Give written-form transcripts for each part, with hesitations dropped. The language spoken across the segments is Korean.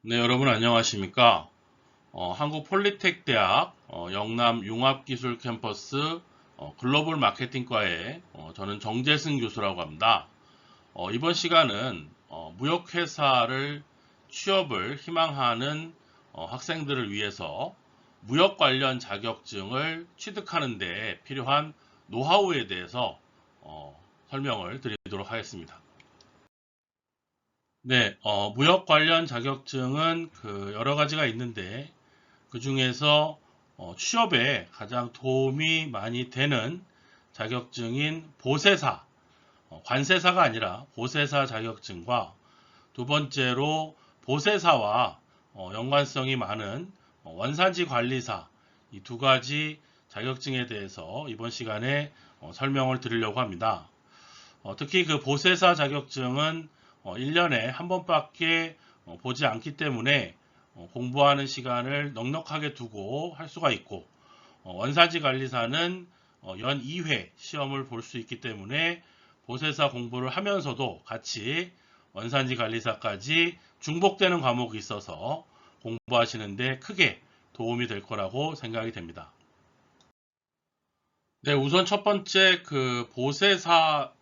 네, 여러분 안녕하십니까? 한국폴리텍대학 영남융합기술 캠퍼스 글로벌 마케팅과의 저는 정재승 교수라고 합니다. 이번 시간은 무역회사를 취업을 희망하는 학생들을 위해서 무역 관련 자격증을 취득하는 데 필요한 노하우에 대해서 설명을 드리도록 하겠습니다. 네, 무역 관련 자격증은 여러 가지가 있는데 그 중에서 취업에 가장 도움이 많이 되는 자격증인 보세사, 관세사가 아니라 보세사 자격증과 두 번째로 보세사와 연관성이 많은 원산지 관리사 이 두 가지 자격증에 대해서 이번 시간에 설명을 드리려고 합니다. 특히 그 보세사 자격증은 1년에 한 번밖에 보지 않기 때문에 공부하는 시간을 넉넉하게 두고 할 수가 있고 원사지 관리사는 연 2회 시험을 볼 수 있기 때문에 보세사 공부를 하면서도 같이 원산지 관리사까지 중복되는 과목이 있어서 공부하시는데 크게 도움이 될 거라고 생각이 됩니다. 네, 우선 첫 번째 그 보세사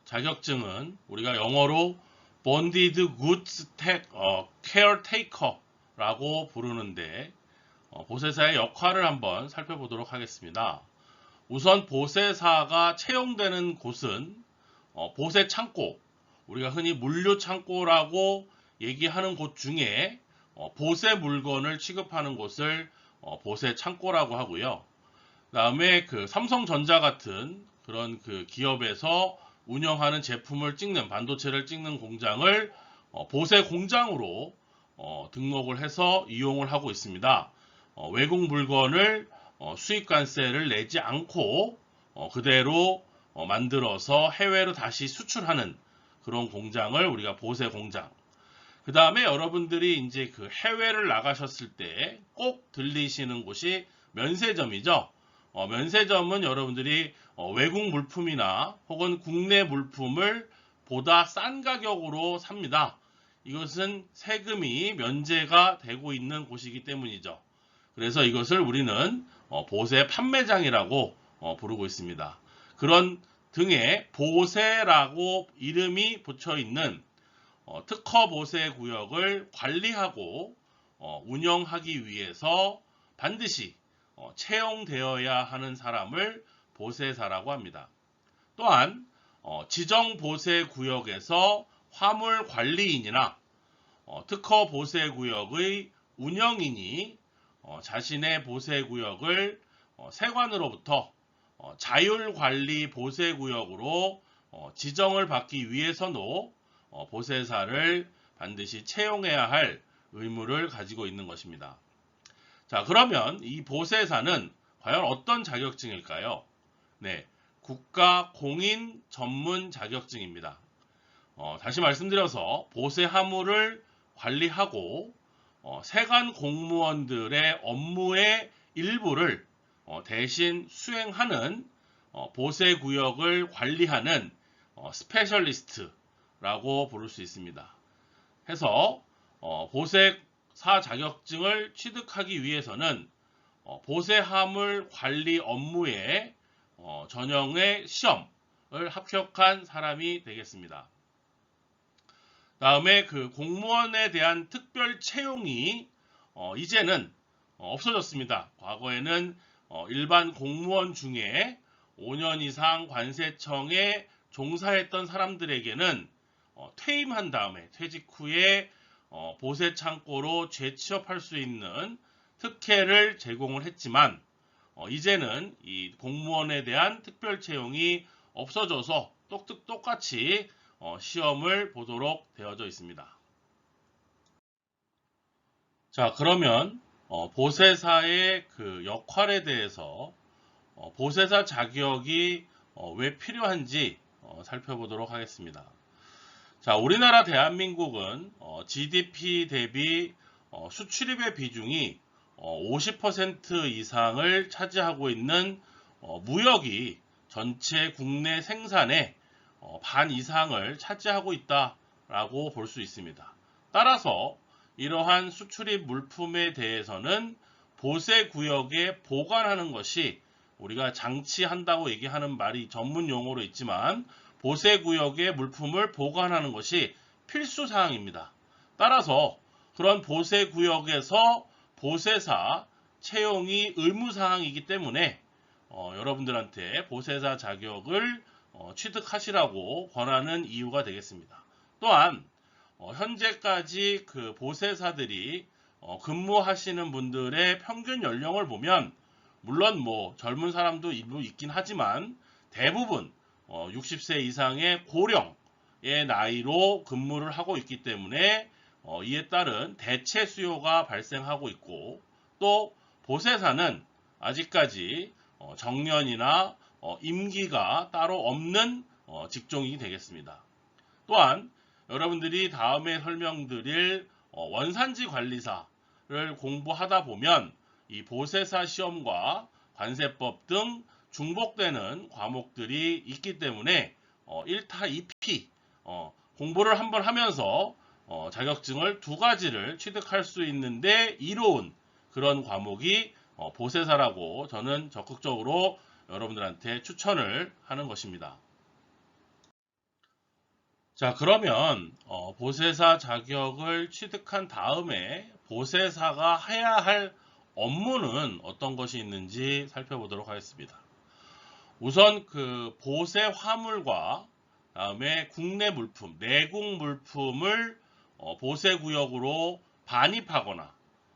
자격증은 우리가 영어로 Bonded Goods Caretaker라고 부르는데 보세사의 역할을 한번 살펴보도록 하겠습니다. 우선 보세사가 채용되는 곳은 보세 창고, 우리가 흔히 물류 창고라고 얘기하는 곳 중에 보세 물건을 취급하는 곳을 보세 창고라고 하고요. 그다음에 그 삼성전자 같은 그런 그 기업에서 운영하는 제품을 찍는 반도체를 찍는 공장을 보세 공장으로 등록을 해서 이용을 하고 있습니다. 외국 물건을 수입관세를 내지 않고 그대로 만들어서 해외로 다시 수출하는 그런 공장을 우리가 보세 공장. 그 다음에 여러분들이 이제 그 해외를 나가셨을 때 꼭 들리시는 곳이 면세점이죠. 면세점은 여러분들이 외국 물품이나 혹은 국내 물품을 보다 싼 가격으로 삽니다. 이것은 세금이 면제가 되고 있는 곳이기 때문이죠. 그래서 이것을 우리는 보세 판매장이라고 부르고 있습니다. 그런 등에 보세라고 이름이 붙여 있는 특허 보세 구역을 관리하고 운영하기 위해서 반드시 채용되어야 하는 사람을 보세사라고 합니다. 또한 지정 보세 구역에서 화물 관리인이나 특허 보세 구역의 운영인이 자신의 보세 구역을 세관으로부터 자율 관리 보세 구역으로 지정을 받기 위해서도 보세사를 반드시 채용해야 할 의무를 가지고 있는 것입니다. 자, 그러면 이 보세사는 과연 어떤 자격증일까요? 네, 국가 공인 전문 자격증입니다. 다시 말씀드려서 보세 하물을 관리하고 세관 공무원들의 업무의 일부를 대신 수행하는 보세 구역을 관리하는 스페셜리스트라고 부를 수 있습니다. 해서 보세사 자격증을 취득하기 위해서는 보세하물 관리 업무의 전형의 시험을 합격한 사람이 되겠습니다. 다음에 그 공무원에 대한 특별 채용이 이제는 없어졌습니다. 과거에는 일반 공무원 중에 5년 이상 관세청에 종사했던 사람들에게는 퇴임한 다음에 퇴직 후에 보세 창고로 재취업할 수 있는 특혜를 제공을 했지만 이제는 이 공무원에 대한 특별 채용이 없어져서 똑같이 시험을 보도록 되어져 있습니다. 자, 그러면 보세사의 그 역할에 대해서 보세사 자격이 왜 필요한지 살펴보도록 하겠습니다. 자, 우리나라 대한민국은 GDP 대비 수출입의 비중이 50% 이상을 차지하고 있는 무역이 전체 국내 생산의 반 이상을 차지하고 있다라고 볼 수 있습니다. 따라서 이러한 수출입 물품에 대해서는 보세구역에 보관하는 것이 우리가 장치한다고 얘기하는 말이 전문 용어로 있지만 보세구역에 물품을 보관하는 것이 필수 사항입니다. 따라서 그런 보세구역에서 보세사 채용이 의무사항이기 때문에 여러분들한테 보세사 자격을 취득하시라고 권하는 이유가 되겠습니다. 또한 현재까지 그 보세사들이 근무하시는 분들의 평균 연령을 보면 물론 뭐 젊은 사람도 일부 있긴 하지만 대부분 60세 이상의 고령의 나이로 근무를 하고 있기 때문에 이에 따른 대체 수요가 발생하고 있고 또 보세사는 아직까지 정년이나 임기가 따로 없는 직종이 되겠습니다. 또한 여러분들이 다음에 설명드릴 원산지 관리사를 공부하다 보면 이 보세사 시험과 관세법 등 중복되는 과목들이 있기 때문에 1타 2피 공부를 한번 하면서 자격증을 두 가지를 취득할 수 있는데 이로운 그런 과목이 보세사라고 저는 적극적으로 여러분들한테 추천을 하는 것입니다. 자, 그러면 보세사 자격을 취득한 다음에 보세사가 해야 할 업무는 어떤 것이 있는지 살펴보도록 하겠습니다. 우선 그 보세 화물과 다음에 국내 물품, 내국 물품을 보세구역으로 반입하거나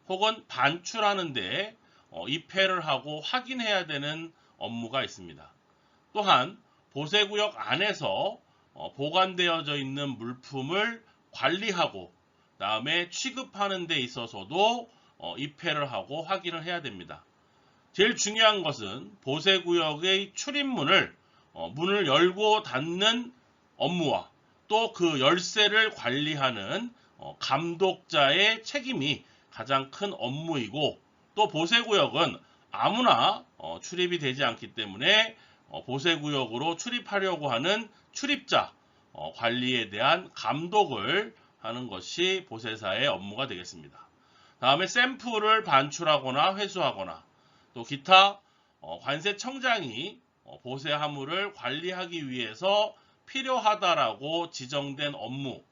혹은 반출하는데 입회를 하고 확인해야 되는 업무가 있습니다. 또한 보세구역 안에서 보관되어져 있는 물품을 관리하고 다음에 취급하는 데 있어서도 입회를 하고 확인을 해야 됩니다. 제일 중요한 것은 보세구역의 출입문을 문을 열고 닫는 업무와 또 그 열쇠를 관리하는 감독자의 책임이 가장 큰 업무이고 또 보세구역은 아무나 출입이 되지 않기 때문에 보세구역으로 출입하려고 하는 출입자 관리에 대한 감독을 하는 것이 보세사의 업무가 되겠습니다. 다음에 샘플을 반출하거나 회수하거나 또 기타 관세청장이 보세 화물을 관리하기 위해서 필요하다라고 지정된 업무,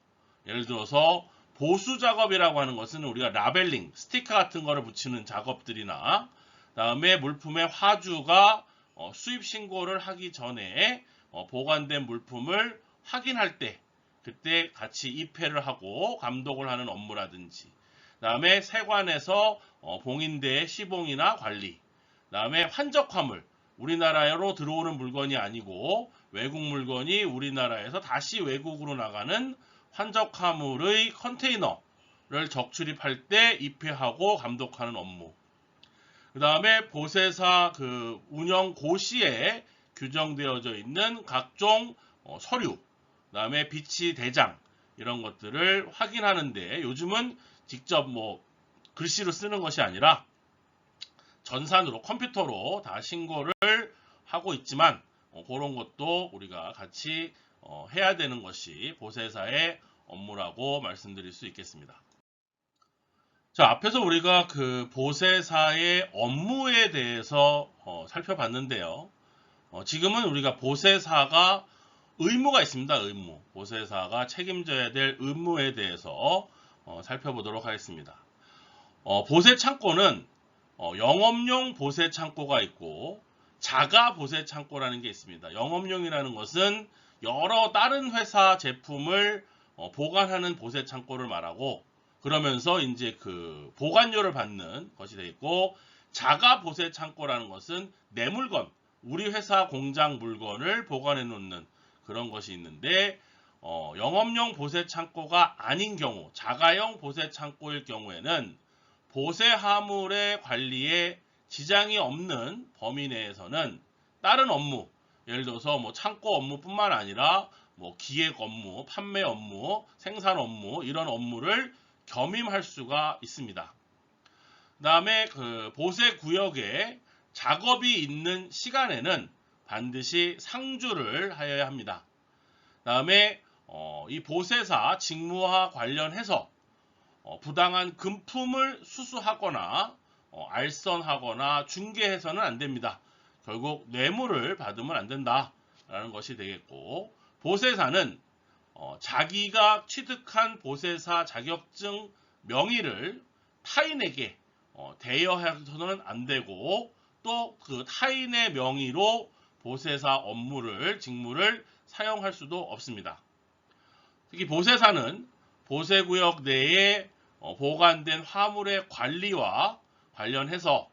예를 들어서 보수 작업이라고 하는 것은 우리가 라벨링, 스티커 같은 거를 붙이는 작업들이나 다음에 물품의 화주가 수입 신고를 하기 전에 보관된 물품을 확인할 때 그때 같이 입회를 하고 감독을 하는 업무라든지 다음에 세관에서 봉인대의 시봉이나 관리 다음에 환적 화물 우리나라로 들어오는 물건이 아니고 외국 물건이 우리나라에서 다시 외국으로 나가는 환적 화물의 컨테이너를 적출입할 때 입회하고 감독하는 업무. 그 다음에 보세사 그 운영 고시에 규정되어져 있는 각종 서류, 그 다음에 비치 대장 이런 것들을 확인하는데 요즘은 직접 뭐 글씨로 쓰는 것이 아니라 전산으로 컴퓨터로 다 신고를 하고 있지만 그런 것도 우리가 같이 해야 되는 것이 보세사의 업무라고 말씀드릴 수 있겠습니다. 자, 앞에서 우리가 그 보세사의 업무에 대해서 살펴봤는데요. 지금은 우리가 보세사가 의무가 있습니다. 의무. 보세사가 책임져야 될 의무에 대해서 살펴보도록 하겠습니다. 보세 창고는 영업용 보세 창고가 있고 자가 보세 창고라는 게 있습니다. 영업용이라는 것은 여러 다른 회사 제품을 보관하는 보세 창고를 말하고 그러면서 이제 그 보관료를 받는 것이 되겠고 자가 보세 창고라는 것은 내 물건, 우리 회사 공장 물건을 보관해 놓는 그런 것이 있는데 영업용 보세 창고가 아닌 경우 자가용 보세 창고일 경우에는 보세 화물의 관리에 지장이 없는 범위 내에서는 다른 업무, 예를 들어서 뭐 창고 업무뿐만 아니라 뭐 기획 업무, 판매 업무, 생산 업무 이런 업무를 겸임할 수가 있습니다. 그다음에 그 보세 구역에 작업이 있는 시간에는 반드시 상주를 하여야 합니다. 그다음에 이 보세사 직무와 관련해서 부당한 금품을 수수하거나 알선하거나 중개해서는 안 됩니다. 결국 뇌물을 받으면 안 된다라는 것이 되겠고, 보세사는 자기가 취득한 보세사 자격증 명의를 타인에게 대여해서는 안 되고, 또 그 타인의 명의로 보세사 업무를, 직무를 사용할 수도 없습니다. 특히 보세사는 보세구역 내에 보관된 화물의 관리와 관련해서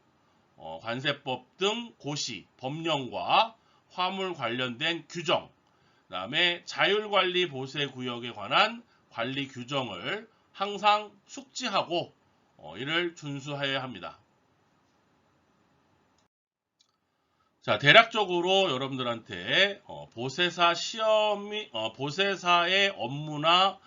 관세법 등 고시, 법령과 화물 관련된 규정, 그 다음에 자율관리 보세구역에 관한 관리 규정을 항상 숙지하고 이를 준수해야 합니다. 자, 대략적으로 여러분들한테 보세사 시험이 보세사의 업무나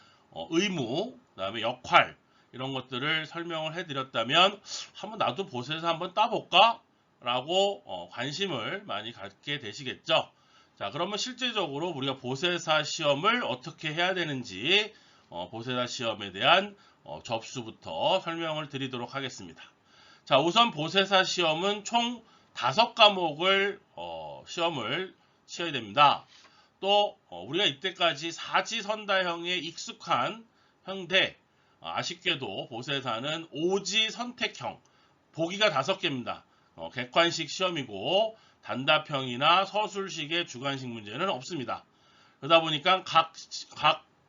의무, 그다음에 역할 이런 것들을 설명을 해드렸다면 한번 나도 보세사 한번 따볼까? 라고 관심을 많이 갖게 되시겠죠. 자, 그러면 실제적으로 우리가 보세사 시험을 어떻게 해야 되는지 보세사 시험에 대한 접수부터 설명을 드리도록 하겠습니다. 자, 우선 보세사 시험은 총 5과목을 시험을 치러야 됩니다. 또 우리가 이때까지 사지선다형에 익숙한 형대, 아쉽게도 보세사는 오지 선택형, 보기가 5개입니다. 객관식 시험이고 단답형이나 서술식의 주관식 문제는 없습니다. 그러다 보니까 각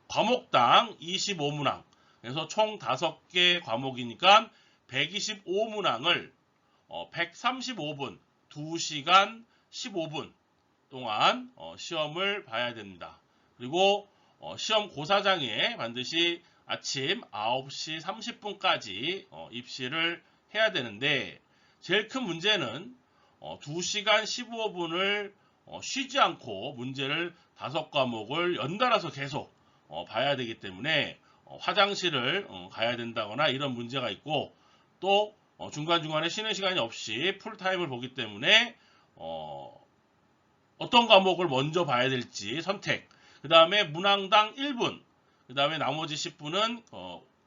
과목당 25문항, 그래서 총 5개 과목이니까 125문항을 135분, 2시간 15분 동안 시험을 봐야 됩니다. 그리고 시험 고사장에 반드시 아침 9시 30분까지 입시를 해야 되는데, 제일 큰 문제는 2시간 15분을 쉬지 않고 문제를 5과목을 연달아서 계속 봐야 되기 때문에 화장실을 가야 된다거나 이런 문제가 있고, 또 중간중간에 쉬는 시간이 없이 풀타임을 보기 때문에 어떤 과목을 먼저 봐야 될지 선택, 그 다음에 문항당 1분, 그 다음에 나머지 10분은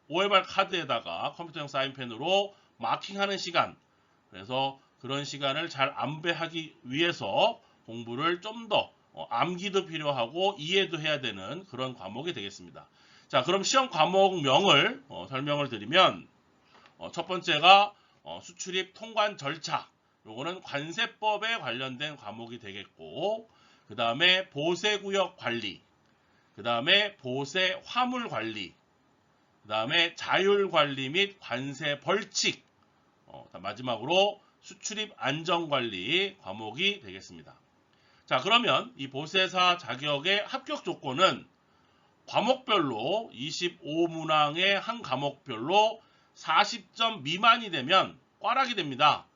OMR 카드에다가 컴퓨터용 사인펜으로 마킹하는 시간, 그래서 그런 시간을 잘 안배하기 위해서 공부를 좀 더 암기도 필요하고 이해도 해야 되는 그런 과목이 되겠습니다. 자, 그럼 시험 과목명을 설명을 드리면, 첫 번째가 수출입 통관 절차, 요거는 관세법에 관련된 과목이 되겠고, 그 다음에 보세구역 관리, 그 다음에 보세 화물 관리, 그 다음에 자율관리 및 관세 벌칙, 마지막으로 수출입 안전관리 과목이 되겠습니다. 자, 그러면 이 보세사 자격의 합격 조건은 과목별로 25문항의 한 과목별로 40점 미만이 되면 꽈락이 됩니다.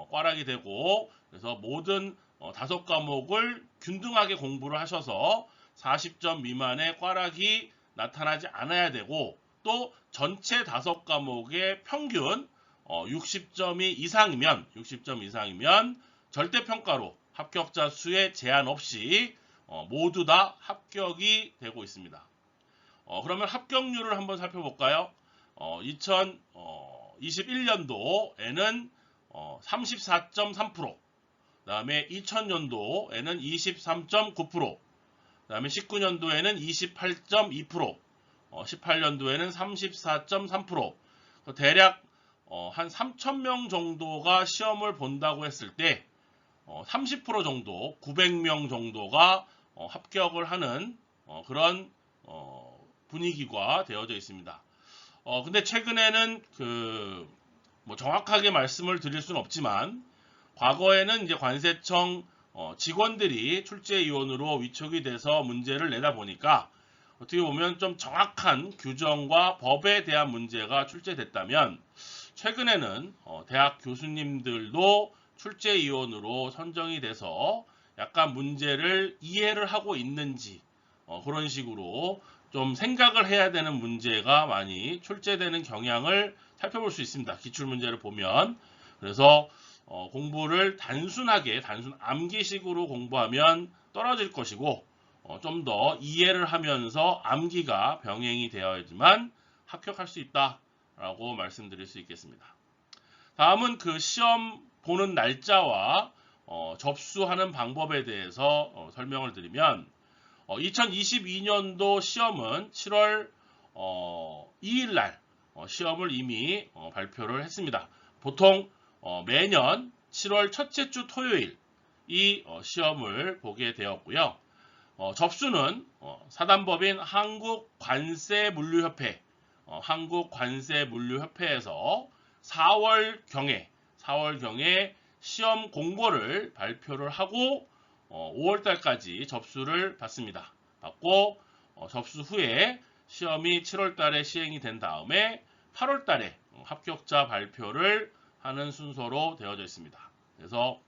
꽈락이 되고, 그래서 모든 5과목을 균등하게 공부를 하셔서 40점 미만의 꽈락이 나타나지 않아야 되고, 또 전체 5과목의 평균 60점 이상이면 절대평가로 합격자 수에 제한 없이 모두 다 합격이 되고 있습니다. 그러면 합격률을 한번 살펴볼까요? 2021년도에는 34.3%, 그 다음에 2000년도에는 23.9%, 그 다음에 19년도에는 28.2%, 18년도에는 34.3%, 대략 한 3,000명 정도가 시험을 본다고 했을 때 30% 정도, 900명 정도가 합격을 하는 그런 분위기가 되어져 있습니다. 근데 최근에는 뭐 정확하게 말씀을 드릴 수는 없지만, 과거에는 이제 관세청 직원들이 출제위원으로 위촉이 돼서 문제를 내다 보니까 어떻게 보면 좀 정확한 규정과 법에 대한 문제가 출제됐다면, 최근에는 대학 교수님들도 출제위원으로 선정이 돼서 약간 문제를 이해를 하고 있는지 그런 식으로 좀 생각을 해야 되는 문제가 많이 출제되는 경향을 살펴볼 수 있습니다. 기출문제를 보면. 그래서 공부를 단순 암기식으로 공부하면 떨어질 것이고, 좀 더 이해를 하면서 암기가 병행이 되어야지만 합격할 수 있다. 라고 말씀드릴 수 있겠습니다. 다음은 그 시험 보는 날짜와 접수하는 방법에 대해서 설명을 드리면 2022년도 시험은 7월 2일 날 시험을 이미 발표를 했습니다. 보통 매년 7월 첫째 주 토요일 이 시험을 보게 되었고요. 접수는 사단법인 한국관세물류협회 한국관세물류협회에서 4월경에 시험 공고를 발표를 하고 5월달까지 접수를 받습니다. 받고 접수 후에 시험이 7월달에 시행이 된 다음에 8월달에 합격자 발표를 하는 순서로 되어져 있습니다. 그래서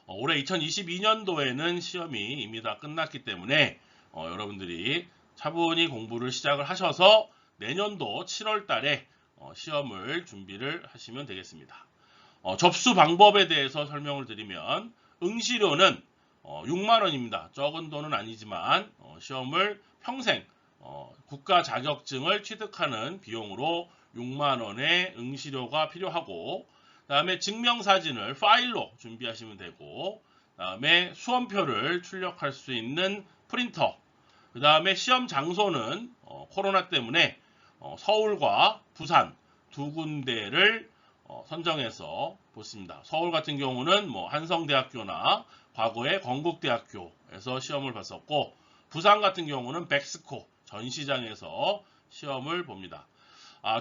올해 2022년도에는 시험이 이미 다 끝났기 때문에 여러분들이 차분히 공부를 시작을 하셔서 내년도 7월달에 시험을 준비를 하시면 되겠습니다. 접수 방법에 대해서 설명을 드리면 응시료는 6만 원입니다. 적은 돈은 아니지만 시험을 평생 국가 자격증을 취득하는 비용으로 6만 원의 응시료가 필요하고, 그 다음에 증명사진을 파일로 준비하시면 되고, 그 다음에 수험표를 출력할 수 있는 프린터, 그 다음에 시험 장소는 코로나 때문에 서울과 부산 두 군데를 선정해서 보습니다. 서울 같은 경우는 한성대학교나 과거에 건국대학교에서 시험을 봤었고, 부산 같은 경우는 백스코 전시장에서 시험을 봅니다.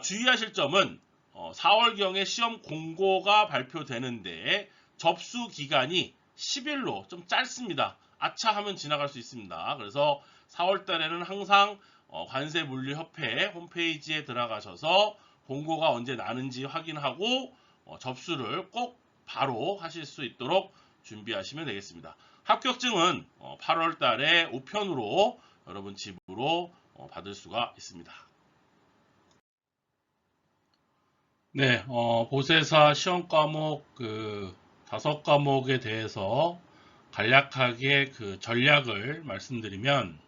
주의하실 점은 4월경에 시험 공고가 발표되는데 접수 기간이 10일로 좀 짧습니다. 아차 하면 지나갈 수 있습니다. 그래서 4월달에는 항상 관세물류협회 홈페이지에 들어가셔서 공고가 언제 나는지 확인하고 접수를 꼭 바로 하실 수 있도록 준비하시면 되겠습니다. 합격증은 8월달에 우편으로 여러분 집으로 받을 수가 있습니다. 네, 보세사 시험 과목 5과목에 대해서 간략하게 전략을 말씀드리면,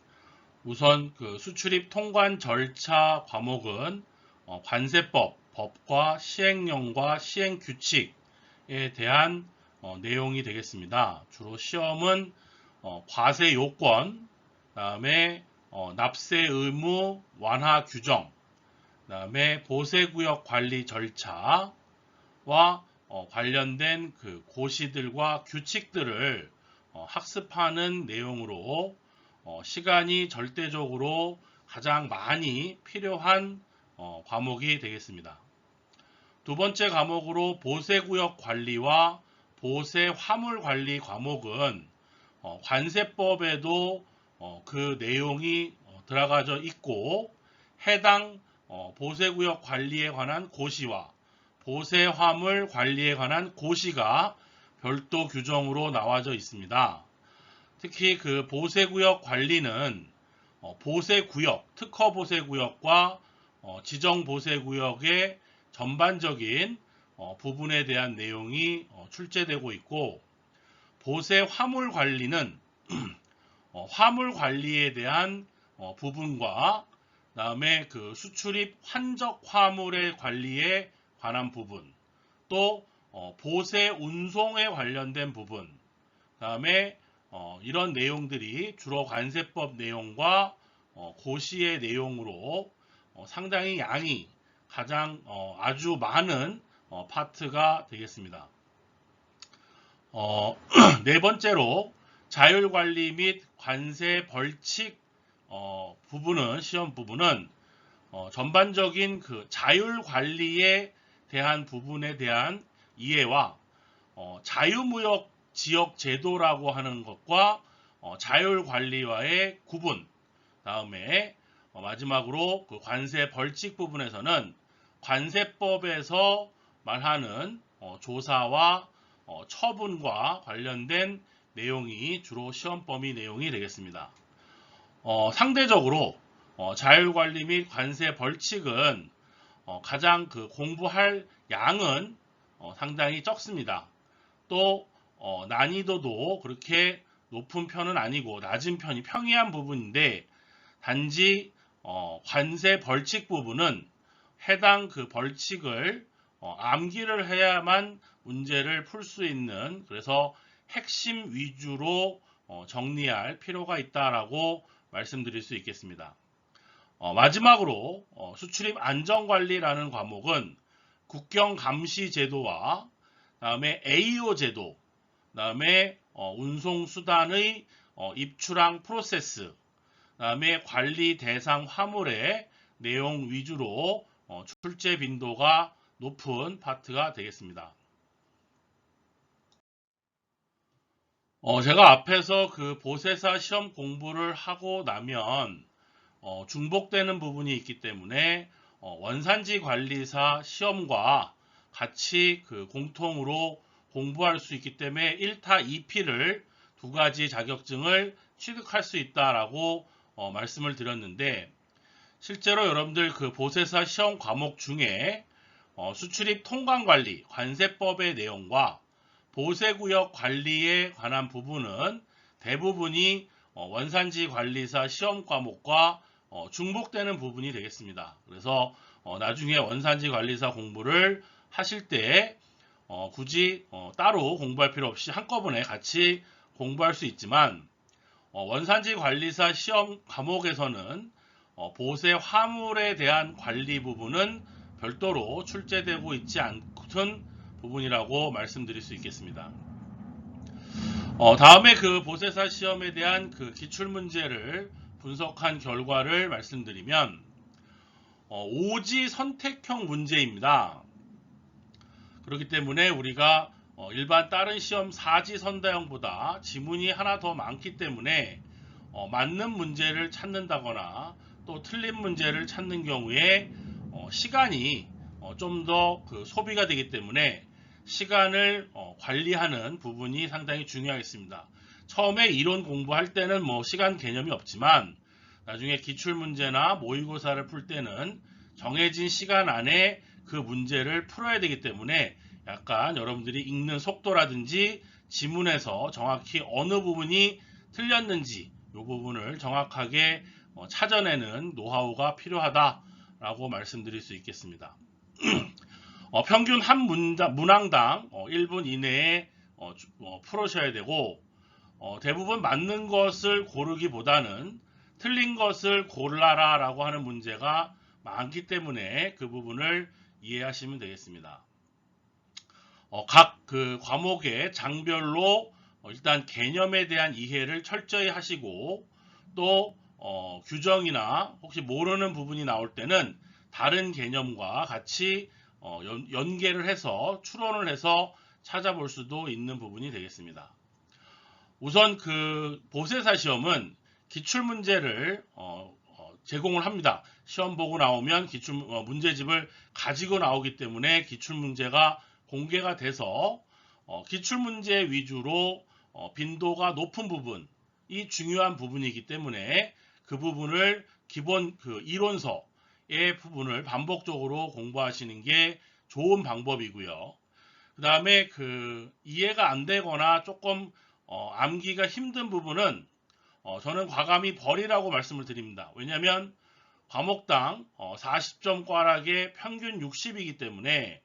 우선 수출입 통관 절차 과목은 관세법, 법과 시행령과 시행규칙에 대한 내용이 되겠습니다. 주로 시험은 과세 요건, 그다음에 납세 의무 완화 규정, 그다음에 보세구역 관리 절차와 관련된 고시들과 규칙들을 학습하는 내용으로 시간이 절대적으로 가장 많이 필요한 과목이 되겠습니다. 두 번째 과목으로 보세구역 관리와 보세화물 관리 과목은 관세법에도 그 내용이 들어가져 있고, 해당 보세구역 관리에 관한 고시와 보세화물 관리에 관한 고시가 별도 규정으로 나와져 있습니다. 특히 보세구역 관리는 보세구역, 특허보세구역과 지정보세구역의 전반적인 부분에 대한 내용이 출제되고 있고, 보세화물 관리는 화물 관리에 대한 부분과 그다음에 수출입 환적 화물의 관리에 관한 부분, 또 보세 운송에 관련된 부분, 그다음에 이런 내용들이 주로 관세법 내용과 고시의 내용으로 상당히 양이 가장 아주 많은 파트가 되겠습니다. 네 번째로 자율관리 및 관세 벌칙 부분은, 시험 부분은 전반적인 자율관리에 대한 부분에 대한 이해와 자유무역 지역 제도라고 하는 것과 자율관리와의 구분, 다음에 마지막으로 관세 벌칙 부분에서는 관세법에서 말하는 조사와 처분과 관련된 내용이 주로 시험 범위 내용이 되겠습니다. 상대적으로 자율관리 및 관세 벌칙은 가장 공부할 양은 상당히 적습니다. 또 난이도도 그렇게 높은 편은 아니고 낮은 편이 평이한 부분인데, 단지 관세 벌칙 부분은 해당 그 벌칙을 암기를 해야만 문제를 풀 수 있는, 그래서 핵심 위주로 정리할 필요가 있다라고 말씀드릴 수 있겠습니다. 마지막으로 수출입 안전관리라는 과목은 국경 감시 제도와 다음에 AO 제도, 다음에 운송 수단의 입출항 프로세스, 다음에 관리 대상 화물의 내용 위주로 출제 빈도가 높은 파트가 되겠습니다. 제가 앞에서 그 보세사 시험 공부를 하고 나면 중복되는 부분이 있기 때문에 원산지 관리사 시험과 같이 그 공통으로 공부할 수 있기 때문에 1타 2피를 두 가지 자격증을 취득할 수 있다라고 말씀을 드렸는데, 실제로 여러분들 그 보세사 시험 과목 중에 수출입 통관관리, 관세법의 내용과 보세구역 관리에 관한 부분은 대부분이 원산지 관리사 시험 과목과 중복되는 부분이 되겠습니다. 그래서 나중에 원산지 관리사 공부를 하실 때 굳이 따로 공부할 필요 없이 한꺼번에 같이 공부할 수 있지만, 원산지 관리사 시험 과목에서는 보세 화물에 대한 관리 부분은 별도로 출제되고 있지 않은 부분이라고 말씀드릴 수 있겠습니다. 다음에 그 보세사 시험에 대한 그 기출문제를 분석한 결과를 말씀드리면 오지 선택형 문제입니다. 그렇기 때문에 우리가 일반 다른 시험 사지 선다형보다 지문이 하나 더 많기 때문에 맞는 문제를 찾는다거나 또 틀린 문제를 찾는 경우에 시간이 좀 더 그 소비가 되기 때문에 시간을 관리하는 부분이 상당히 중요하겠습니다. 처음에 이론 공부할 때는 뭐 시간 개념이 없지만 나중에 기출문제나 모의고사를 풀 때는 정해진 시간 안에 그 문제를 풀어야 되기 때문에 약간 여러분들이 읽는 속도라든지 지문에서 정확히 어느 부분이 틀렸는지 이 부분을 정확하게 찾아내는 노하우가 필요하다라고 말씀드릴 수 있겠습니다. 평균 한 문항당 1분 이내에 풀으셔야 되고, 대부분 맞는 것을 고르기보다는 틀린 것을 골라라 라고 하는 문제가 많기 때문에 그 부분을 이해하시면 되겠습니다. 각 그 과목의 장별로 일단 개념에 대한 이해를 철저히 하시고, 또 규정이나 혹시 모르는 부분이 나올 때는 다른 개념과 같이 연계를 해서 추론을 해서 찾아볼 수도 있는 부분이 되겠습니다. 우선 그 보세사 시험은 기출문제를 제공을 합니다. 시험 보고 나오면 문제집을 가지고 나오기 때문에 기출문제가 공개가 돼서 기출문제 위주로 빈도가 높은 부분이 중요한 부분이기 때문에 그 부분을 기본 그 이론서의 부분을 반복적으로 공부하시는 게 좋은 방법이고요. 그 다음에 그 이해가 안 되거나 조금 암기가 힘든 부분은 저는 과감히 버리라고 말씀을 드립니다. 왜냐하면 과목당 40점 꽈락에 평균 60이기 때문에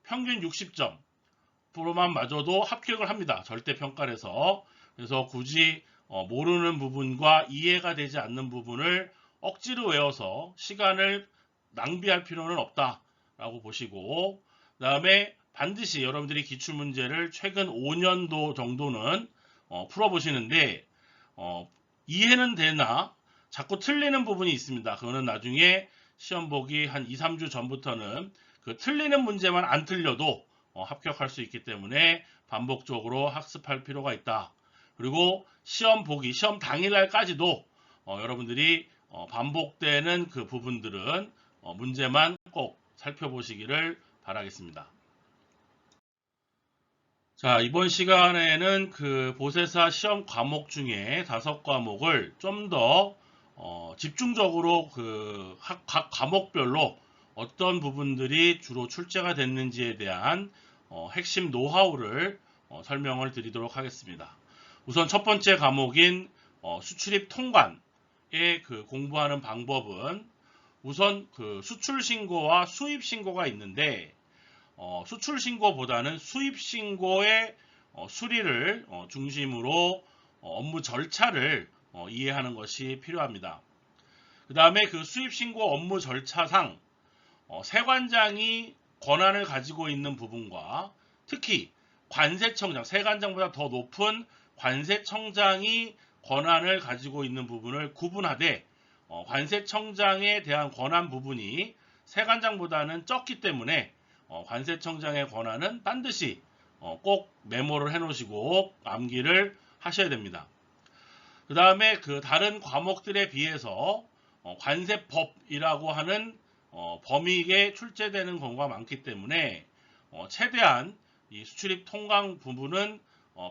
평균 60점으로만 맞아도 합격을 합니다. 절대평가에서. 그래서 굳이 모르는 부분과 이해가 되지 않는 부분을 억지로 외워서 시간을 낭비할 필요는 없다라고 보시고, 그 다음에 반드시 여러분들이 기출문제를 최근 5년도 정도는 풀어보시는데 이해는 되나 자꾸 틀리는 부분이 있습니다. 그거는 나중에 시험 보기 한 2, 3주 전부터는 그 틀리는 문제만 안 틀려도 합격할 수 있기 때문에 반복적으로 학습할 필요가 있다. 그리고 시험 당일날까지도 여러분들이 반복되는 그 부분들은 문제만 꼭 살펴보시기를 바라겠습니다. 자, 이번 시간에는 그 보세사 시험 과목 중에 5과목을 좀 더 집중적으로 그 각 과목별로 어떤 부분들이 주로 출제가 됐는지에 대한 핵심 노하우를 설명을 드리도록 하겠습니다. 우선 첫 번째 과목인 수출입 통관의 그 공부하는 방법은 우선 그 수출 신고와 수입 신고가 있는데 수출 신고보다는 수입 신고의 수리를 중심으로 업무 절차를 이해하는 것이 필요합니다. 그 다음에 그 수입 신고 업무 절차상 세관장이 권한을 가지고 있는 부분과 특히 관세청장, 세관장보다 더 높은 관세청장이 권한을 가지고 있는 부분을 구분하되 관세청장에 대한 권한 부분이 세관장보다는 적기 때문에 관세청장의 권한은 반드시 꼭 메모를 해 놓으시고 암기를 하셔야 됩니다. 그 다음에 그 다른 과목들에 비해서 관세법이라고 하는 범위에 출제되는 경우가 많기 때문에 최대한 이 수출입 통관 부분은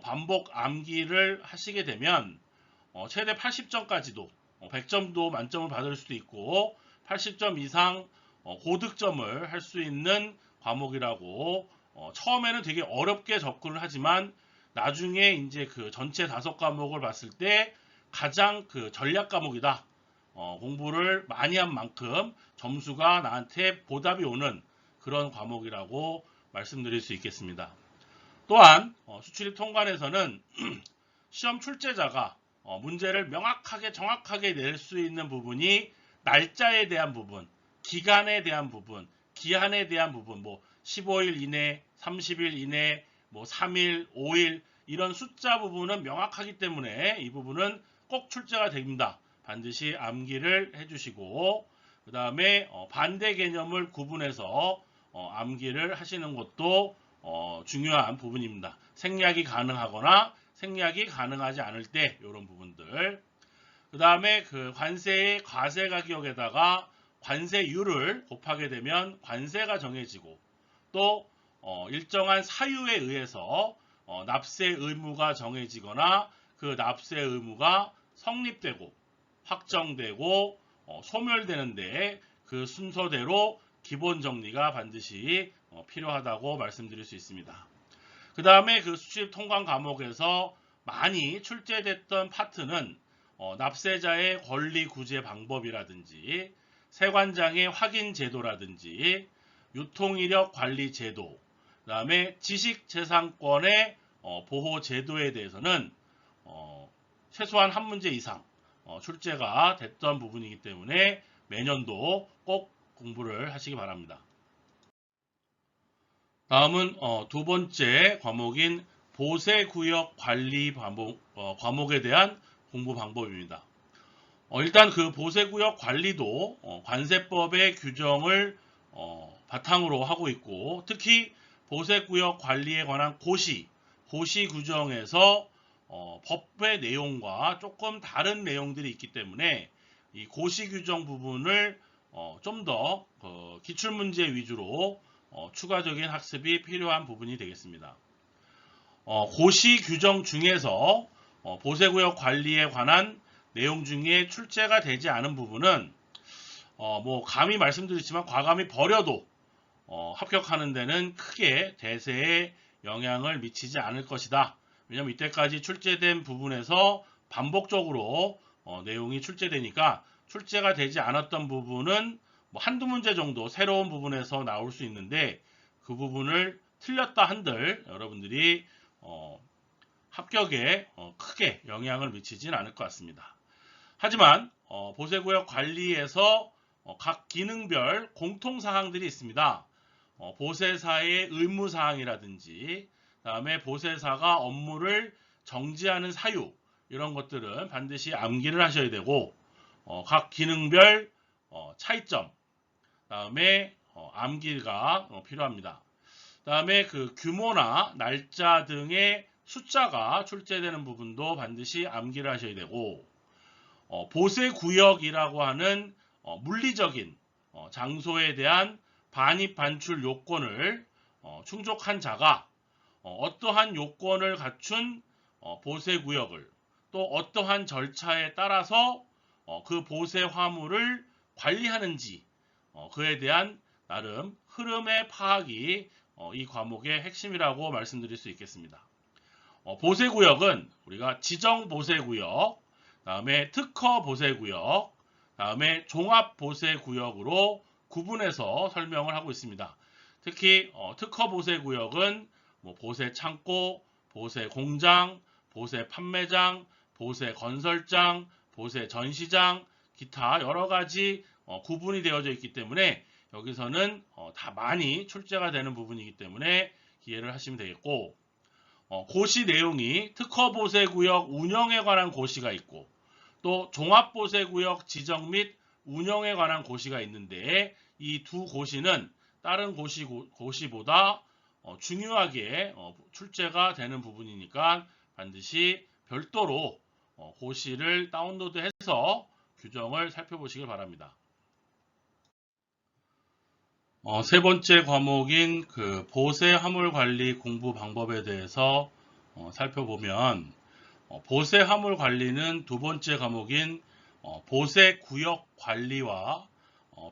반복 암기를 하시게 되면 최대 80점까지도 100점도 만점을 받을 수도 있고 80점 이상 고득점을 할 수 있는 과목이라고 처음에는 되게 어렵게 접근을 하지만 나중에 이제 그 전체 5과목을 봤을 때 가장 그 전략 과목이다. 공부를 많이 한 만큼 점수가 나한테 보답이 오는 그런 과목이라고 말씀드릴 수 있겠습니다. 또한 수출입 통관에서는 시험 출제자가 문제를 명확하게 정확하게 낼 수 있는 부분이 날짜에 대한 부분, 기간에 대한 부분, 기한에 대한 부분, 뭐 15일 이내, 30일 이내, 뭐 3일, 5일 이런 숫자 부분은 명확하기 때문에 이 부분은 꼭 출제가 됩니다. 반드시 암기를 해주시고 그 다음에 반대 개념을 구분해서 암기를 하시는 것도 중요한 부분입니다. 생략이 가능하거나 생략이 가능하지 않을 때 이런 부분들. 그 다음에 그 관세의 과세가격에다가 관세율을 곱하게 되면 관세가 정해지고 또 일정한 사유에 의해서 납세 의무가 정해지거나 그 납세 의무가 성립되고 확정되고 소멸되는데 그 순서대로 기본 정리가 반드시 필요하다고 말씀드릴 수 있습니다. 그 다음에 그 수출입 통관 과목에서 많이 출제됐던 파트는 납세자의 권리 구제 방법이라든지 세관장의 확인 제도라든지 유통이력 관리 제도, 그 다음에 지식재산권의 보호 제도에 대해서는 최소한 한 문제 이상 출제가 됐던 부분이기 때문에 매년도 꼭 공부를 하시기 바랍니다. 다음은 두 번째 과목인 보세구역 관리 과목에 대한 공부 방법입니다. 일단 그 보세구역 관리도 관세법의 규정을 바탕으로 하고 있고 특히 보세구역 관리에 관한 고시 규정에서 법의 내용과 조금 다른 내용들이 있기 때문에 이 고시 규정 부분을 좀 더 기출문제 위주로 추가적인 학습이 필요한 부분이 되겠습니다. 고시 규정 중에서 보세구역 관리에 관한 내용 중에 출제가 되지 않은 부분은 뭐 감히 말씀드리지만 과감히 버려도 합격하는 데는 크게 대세에 영향을 미치지 않을 것이다. 왜냐하면 이때까지 출제된 부분에서 반복적으로 내용이 출제되니까 출제가 되지 않았던 부분은 뭐 한두 문제 정도 새로운 부분에서 나올 수 있는데 그 부분을 틀렸다 한들 여러분들이 합격에 크게 영향을 미치진 않을 것 같습니다. 하지만 보세구역 관리에서 각 기능별 공통사항들이 있습니다. 보세사의 의무사항이라든지 그다음에 보세사가 업무를 정지하는 사유 이런 것들은 반드시 암기를 하셔야 되고 각 기능별 차이점 그다음에 암기가 필요합니다. 그다음에 그 규모나 날짜 등의 숫자가 출제되는 부분도 반드시 암기를 하셔야 되고 보세구역이라고 하는 물리적인 장소에 대한 반입 반출 요건을 충족한 자가 어떠한 요건을 갖춘 보세구역을 또 어떠한 절차에 따라서 그 보세 화물을 관리하는지 그에 대한 나름 흐름의 파악이 이 과목의 핵심이라고 말씀드릴 수 있겠습니다. 보세구역은 우리가 지정 보세구역, 다음에 특허 보세구역, 다음에 종합보세구역으로 구분해서 설명을 하고 있습니다. 특히 특허보세구역은 뭐 보세창고, 보세공장, 보세판매장, 보세건설장, 보세전시장, 기타 여러 가지 구분이 되어져 있기 때문에 여기서는 다 많이 출제가 되는 부분이기 때문에 이해를 하시면 되겠고, 고시 내용이 특허보세구역 운영에 관한 고시가 있고 또 종합보세구역 지정 및 운영에 관한 고시가 있는데 이 두 고시는 다른 고시보다 중요하게 출제가 되는 부분이니까 반드시 별도로 고시를 다운로드해서 규정을 살펴보시길 바랍니다. 세 번째 과목인 그 보세 화물 관리 공부 방법에 대해서 살펴보면 보세 화물 관리는 두 번째 과목인 보세 구역 관리와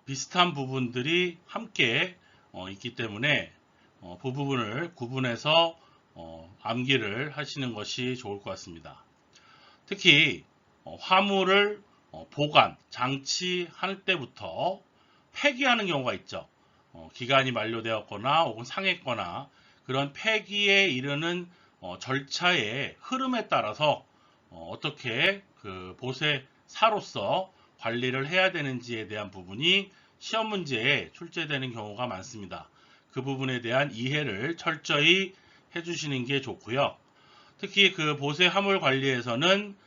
비슷한 부분들이 함께 있기 때문에 그 부분을 구분해서 암기를 하시는 것이 좋을 것 같습니다. 특히 화물을 보관, 장치할 때부터 폐기하는 경우가 있죠. 기간이 만료되었거나 혹은 상했거나 그런 폐기에 이르는 절차의 흐름에 따라서 어떻게 그 보세사로서 관리를 해야 되는지에 대한 부분이 시험 문제에 출제되는 경우가 많습니다. 그 부분에 대한 이해를 철저히 해주시는 게 좋고요. 특히 그 보세 화물 관리에서는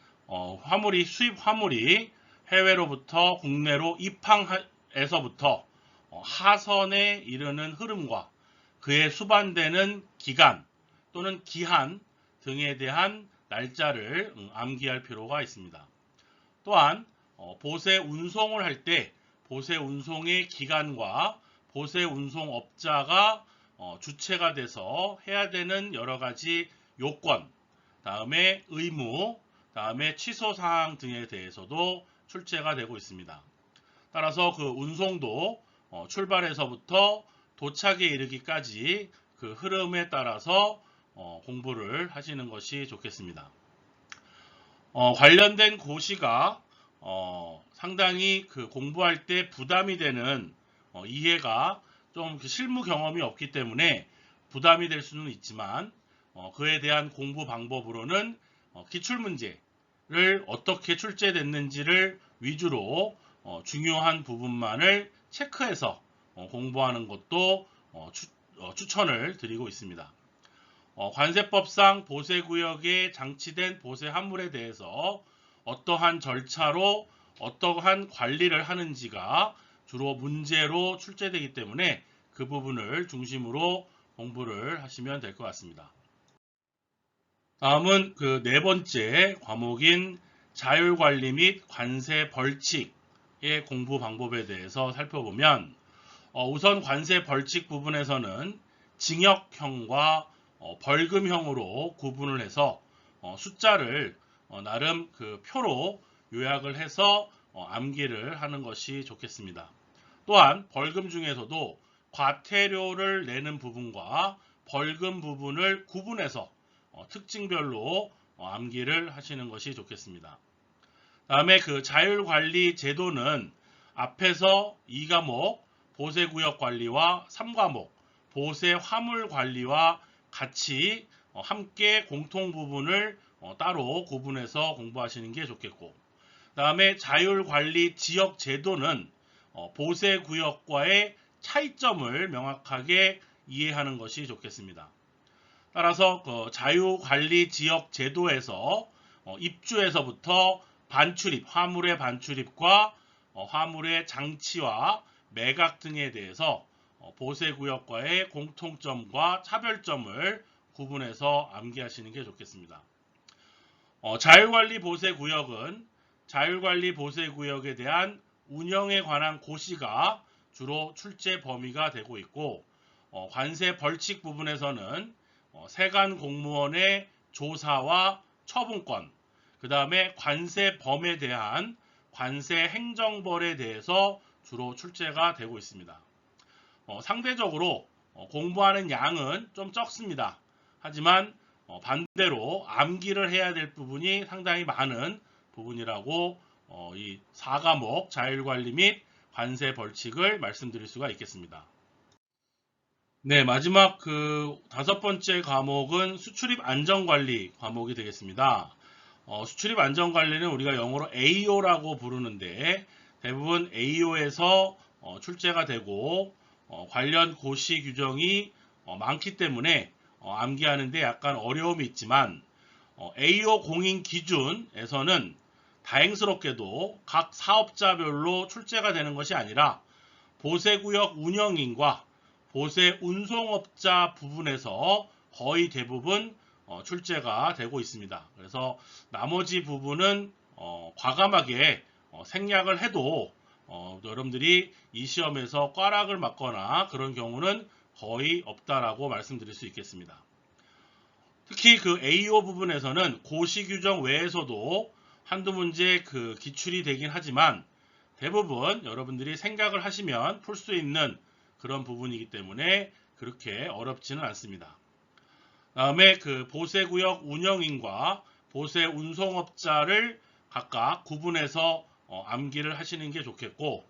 수입 화물이 해외로부터 국내로 입항에서부터 하선에 이르는 흐름과 그에 수반되는 기간 또는 기한 등에 대한 날짜를 암기할 필요가 있습니다. 또한 보세 운송을 할 때 보세 운송의 기간과 보세 운송업자가 주체가 돼서 해야 되는 여러 가지 요건, 다음에 의무, 다음에 취소사항 등에 대해서도 출제가 되고 있습니다. 따라서 그 운송도 출발에서부터 도착에 이르기까지 그 흐름에 따라서 공부를 하시는 것이 좋겠습니다. 관련된 고시가 상당히 그 공부할 때 부담이 되는 이해가 좀 실무 경험이 없기 때문에 부담이 될 수는 있지만 그에 대한 공부 방법으로는 기출문제를 어떻게 출제됐는지를 위주로 중요한 부분만을 체크해서 공부하는 것도 추천을 드리고 있습니다. 관세법상 보세구역에 장치된 보세 화물에 대해서 어떠한 절차로 어떠한 관리를 하는지가 주로 문제로 출제되기 때문에 그 부분을 중심으로 공부를 하시면 될 것 같습니다. 다음은 그 네 번째 과목인 자율관리 및 관세 벌칙의 공부 방법에 대해서 살펴보면 우선 관세 벌칙 부분에서는 징역형과 벌금형으로 구분을 해서 숫자를 나름 그 표로 요약을 해서 암기를 하는 것이 좋겠습니다. 또한 벌금 중에서도 과태료를 내는 부분과 벌금 부분을 구분해서 특징별로 암기를 하시는 것이 좋겠습니다. 다음에 그 자율관리 제도는 앞에서 2과목 보세구역 관리와 3과목 보세 화물 관리와 같이 함께 공통 부분을 따로 구분해서 공부하시는 게 좋겠고, 다음에 자율관리 지역 제도는 보세구역과의 차이점을 명확하게 이해하는 것이 좋겠습니다. 따라서 그 자율관리 지역 제도에서 입주에서부터 반출입, 화물의 반출입과 화물의 장치와 매각 등에 대해서 보세구역과의 공통점과 차별점을 구분해서 암기하시는 게 좋겠습니다. 자율관리 보세구역은 자율관리 보세구역에 대한 운영에 관한 고시가 주로 출제 범위가 되고 있고, 관세 벌칙 부분에서는 세관 공무원의 조사와 처분권, 그 다음에 관세범에 대한 관세 행정벌에 대해서 주로 출제가 되고 있습니다. 상대적으로 공부하는 양은 좀 적습니다. 하지만 반대로 암기를 해야 될 부분이 상당히 많은 부분이라고 이 4과목 자율관리 및 관세 벌칙을 말씀드릴 수가 있겠습니다. 네, 마지막 그 5번째 과목은 수출입 안전관리 과목이 되겠습니다. 수출입 안전관리는 우리가 영어로 AO라고 부르는데 대부분 AO에서 출제가 되고 관련 고시 규정이 많기 때문에 암기하는데 약간 어려움이 있지만 AO 공인 기준에서는 다행스럽게도 각 사업자별로 출제가 되는 것이 아니라 보세구역 운영인과 보세 운송업자 부분에서 거의 대부분 출제가 되고 있습니다. 그래서 나머지 부분은 과감하게 생략을 해도 여러분들이 이 시험에서 꽈락을 맞거나 그런 경우는 거의 없다라고 말씀드릴 수 있겠습니다. 특히 그 AO 부분에서는 고시 규정 외에서도 한두 문제 그 기출이 되긴 하지만 대부분 여러분들이 생각을 하시면 풀 수 있는 그런 부분이기 때문에 그렇게 어렵지는 않습니다. 다음에 그 보세구역 운영인과 보세 운송업자를 각각 구분해서 암기를 하시는 게 좋겠고,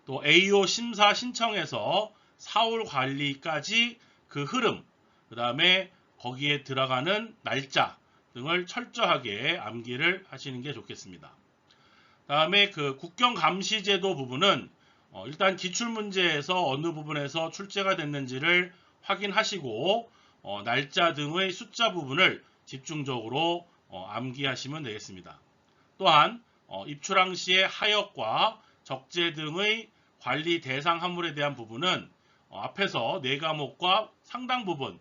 또 AO 심사 신청에서 사후 관리까지 그 흐름, 그 다음에 거기에 들어가는 날짜 등을 철저하게 암기를 하시는 게 좋겠습니다. 다음에 그 국경감시제도 부분은 일단 기출문제에서 어느 부분에서 출제가 됐는지를 확인하시고 날짜 등의 숫자 부분을 집중적으로 암기하시면 되겠습니다. 또한 입출항 시의 하역과 적재 등의 관리 대상 항목에 대한 부분은 앞에서 4과목과 상당 부분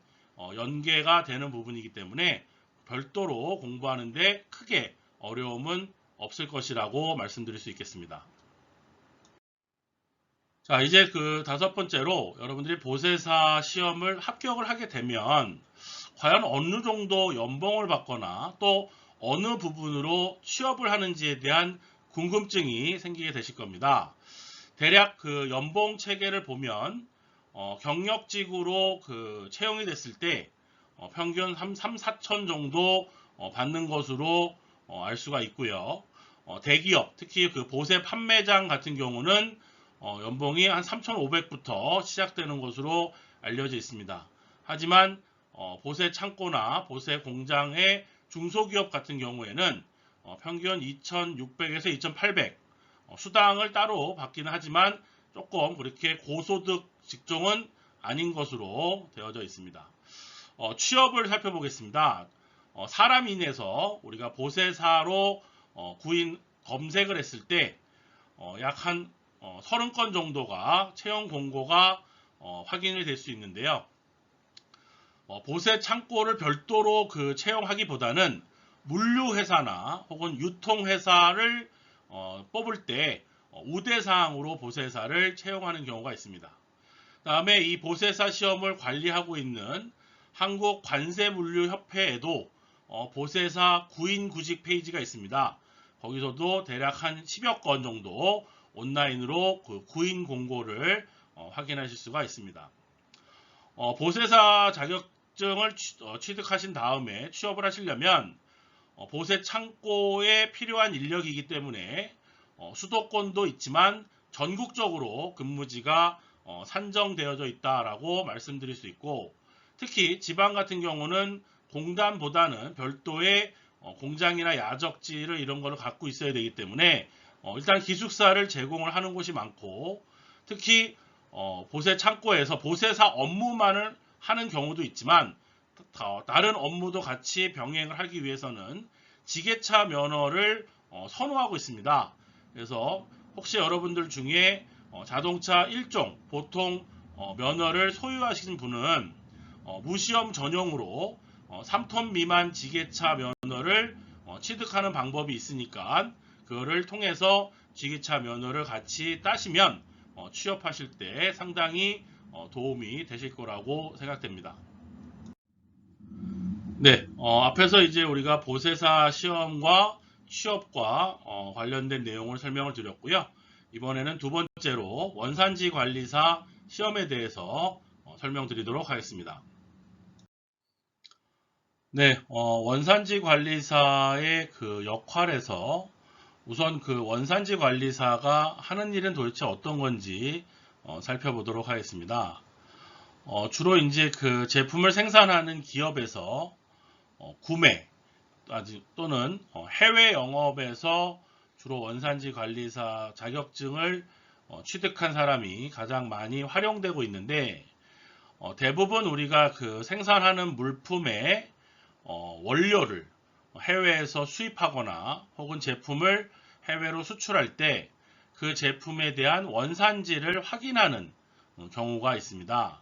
연계가 되는 부분이기 때문에 별도로 공부하는데 크게 어려움은 없을 것이라고 말씀드릴 수 있겠습니다. 자, 이제 그 5번째로 여러분들이 보세사 시험을 합격을 하게 되면 과연 어느 정도 연봉을 받거나 또 어느 부분으로 취업을 하는지에 대한 궁금증이 생기게 되실 겁니다. 대략 그 연봉 체계를 보면 경력직으로 그 채용이 됐을 때 평균 3, 4천 정도 받는 것으로 알 수가 있고요. 대기업, 특히 그 보세 판매장 같은 경우는 연봉이 한 3,500부터 시작되는 것으로 알려져 있습니다. 하지만 보세 창고나 보세 공장의 중소기업 같은 경우에는 평균 2,600에서 2,800 수당을 따로 받기는 하지만 조금 그렇게 고소득 직종은 아닌 것으로 되어져 있습니다. 취업을 살펴보겠습니다. 사람인에서 우리가 보세사로 구인 검색을 했을 때 약 한 30건 정도가 채용 공고가 확인이 될 수 있는데요. 보세 창고를 별도로 그 채용하기보다는 물류회사나 혹은 유통회사를 뽑을 때 우대사항으로 보세사를 채용하는 경우가 있습니다. 다음에 이 보세사 시험을 관리하고 있는 한국관세물류협회에도 보세사 구인 구직 페이지가 있습니다. 거기서도 대략 한 10여 건 정도 온라인으로 그 구인 공고를 확인하실 수가 있습니다. 보세사 자격증을 취득하신 다음에 취업을 하시려면 보세 창고에 필요한 인력이기 때문에 수도권도 있지만 전국적으로 근무지가 산정되어져 있다라고 말씀드릴 수 있고, 특히 지방 같은 경우는 공단보다는 별도의 공장이나 야적지를 이런 거를 갖고 있어야 되기 때문에 일단 기숙사를 제공을 하는 곳이 많고, 특히 보세 창고에서 보세사 업무만을 하는 경우도 있지만 다른 업무도 같이 병행을 하기 위해서는 지게차 면허를 선호하고 있습니다. 그래서 혹시 여러분들 중에 자동차 1종 보통 면허를 소유하시는 분은 무시험 전용으로 3톤 미만 지게차 면허를 취득하는 방법이 있으니까 그거를 통해서 지게차 면허를 같이 따시면 취업하실 때 상당히 도움이 되실 거라고 생각됩니다. 네, 앞에서 이제 우리가 보세사 시험과 취업과 관련된 내용을 설명을 드렸고요. 이번에는 두 번째로 원산지 관리사 시험에 대해서 설명드리도록 하겠습니다. 네, 원산지 관리사의 그 역할에서 우선 그 원산지 관리사가 하는 일은 도대체 어떤 건지 살펴보도록 하겠습니다. 주로 이제 그 제품을 생산하는 기업에서 구매 또는 해외 영업에서 주로 원산지 관리사 자격증을 취득한 사람이 가장 많이 활용되고 있는데, 대부분 우리가 그 생산하는 물품의 원료를 해외에서 수입하거나 혹은 제품을 해외로 수출할 때 그 제품에 대한 원산지를 확인하는 경우가 있습니다.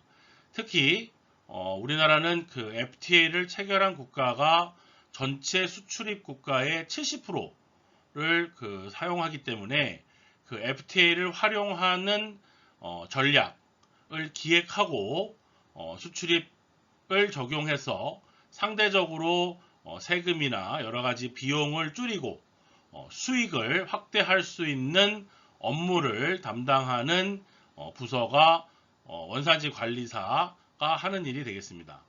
특히 우리나라는 그 FTA를 체결한 국가가 전체 수출입 국가의 70%를 그 사용하기 때문에 그 FTA를 활용하는 전략을 기획하고 수출입을 적용해서 상대적으로 세금이나 여러 가지 비용을 줄이고 수익을 확대할 수 있는 업무를 담당하는 부서가 원산지 관리사가 하는 일이 되겠습니다.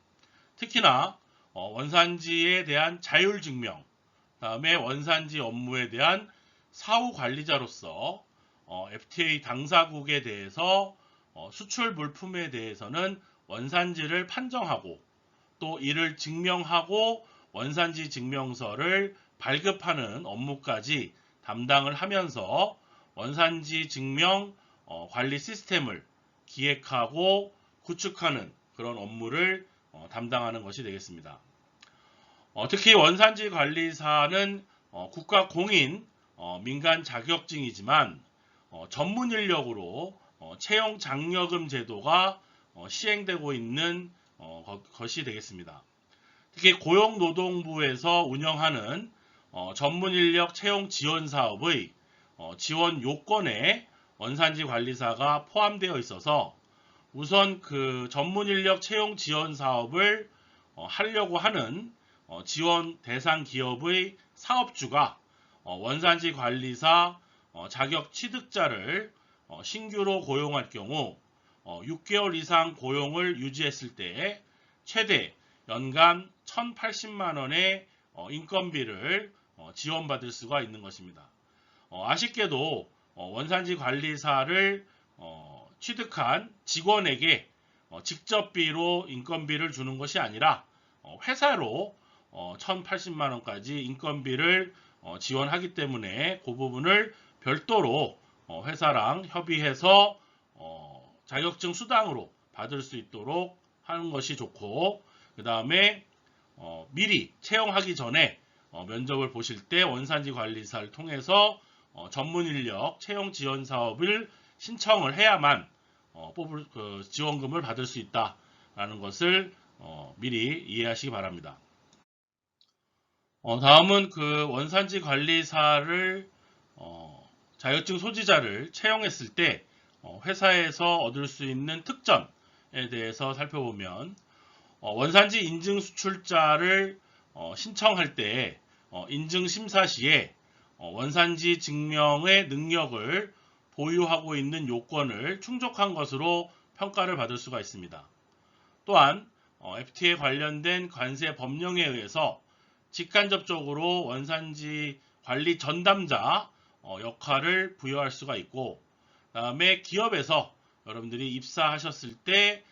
특히나 원산지에 대한 자율 증명, 다음에 원산지 업무에 대한 사후 관리자로서 FTA 당사국에 대해서 수출 물품에 대해서는 원산지를 판정하고 또 이를 증명하고 원산지 증명서를 발급하는 업무까지 담당을 하면서 원산지 증명 관리 시스템을 기획하고 구축하는 그런 업무를 담당하는 것이 되겠습니다. 특히 원산지 관리사는 국가 공인 민간 자격증이지만 전문 인력으로 채용 장려금 제도가 시행되고 있는 것이 되겠습니다. 특히 고용노동부에서 운영하는 전문 인력 채용 지원 사업의 지원 요건에 원산지 관리사가 포함되어 있어서 우선 그 전문 인력 채용 지원 사업을 하려고 하는 지원 대상 기업의 사업주가 원산지 관리사 자격 취득자를 신규로 고용할 경우 6개월 이상 고용을 유지했을 때 최대 연간 1,080만 원의 인건비를 지원받을 수가 있는 것입니다. 아쉽게도 원산지 관리사를 취득한 직원에게 직접비로 인건비를 주는 것이 아니라 회사로 1,080만 원까지 인건비를 지원하기 때문에 그 부분을 별도로 회사랑 협의해서 자격증 수당으로 받을 수 있도록 하는 것이 좋고, 그 다음에 미리 채용하기 전에 면접을 보실 때 원산지 관리사를 통해서 전문 인력 채용 지원 사업을 신청을 해야만 지원금을 받을 수 있다라는 것을 미리 이해하시기 바랍니다. 다음은 그 원산지 관리사를 자격증 소지자를 채용했을 때 회사에서 얻을 수 있는 특전에 대해서 살펴보면, 원산지 인증 수출자를 신청할 때 인증 심사 시에 원산지 증명의 능력을 보유하고 있는 요건을 충족한 것으로 평가를 받을 수가 있습니다. 또한 FTA 관련된 관세 법령에 의해서 직간접적으로 원산지 관리 전담자 역할을 부여할 수가 있고, 다음에 기업에서 여러분들이 입사하셨을 때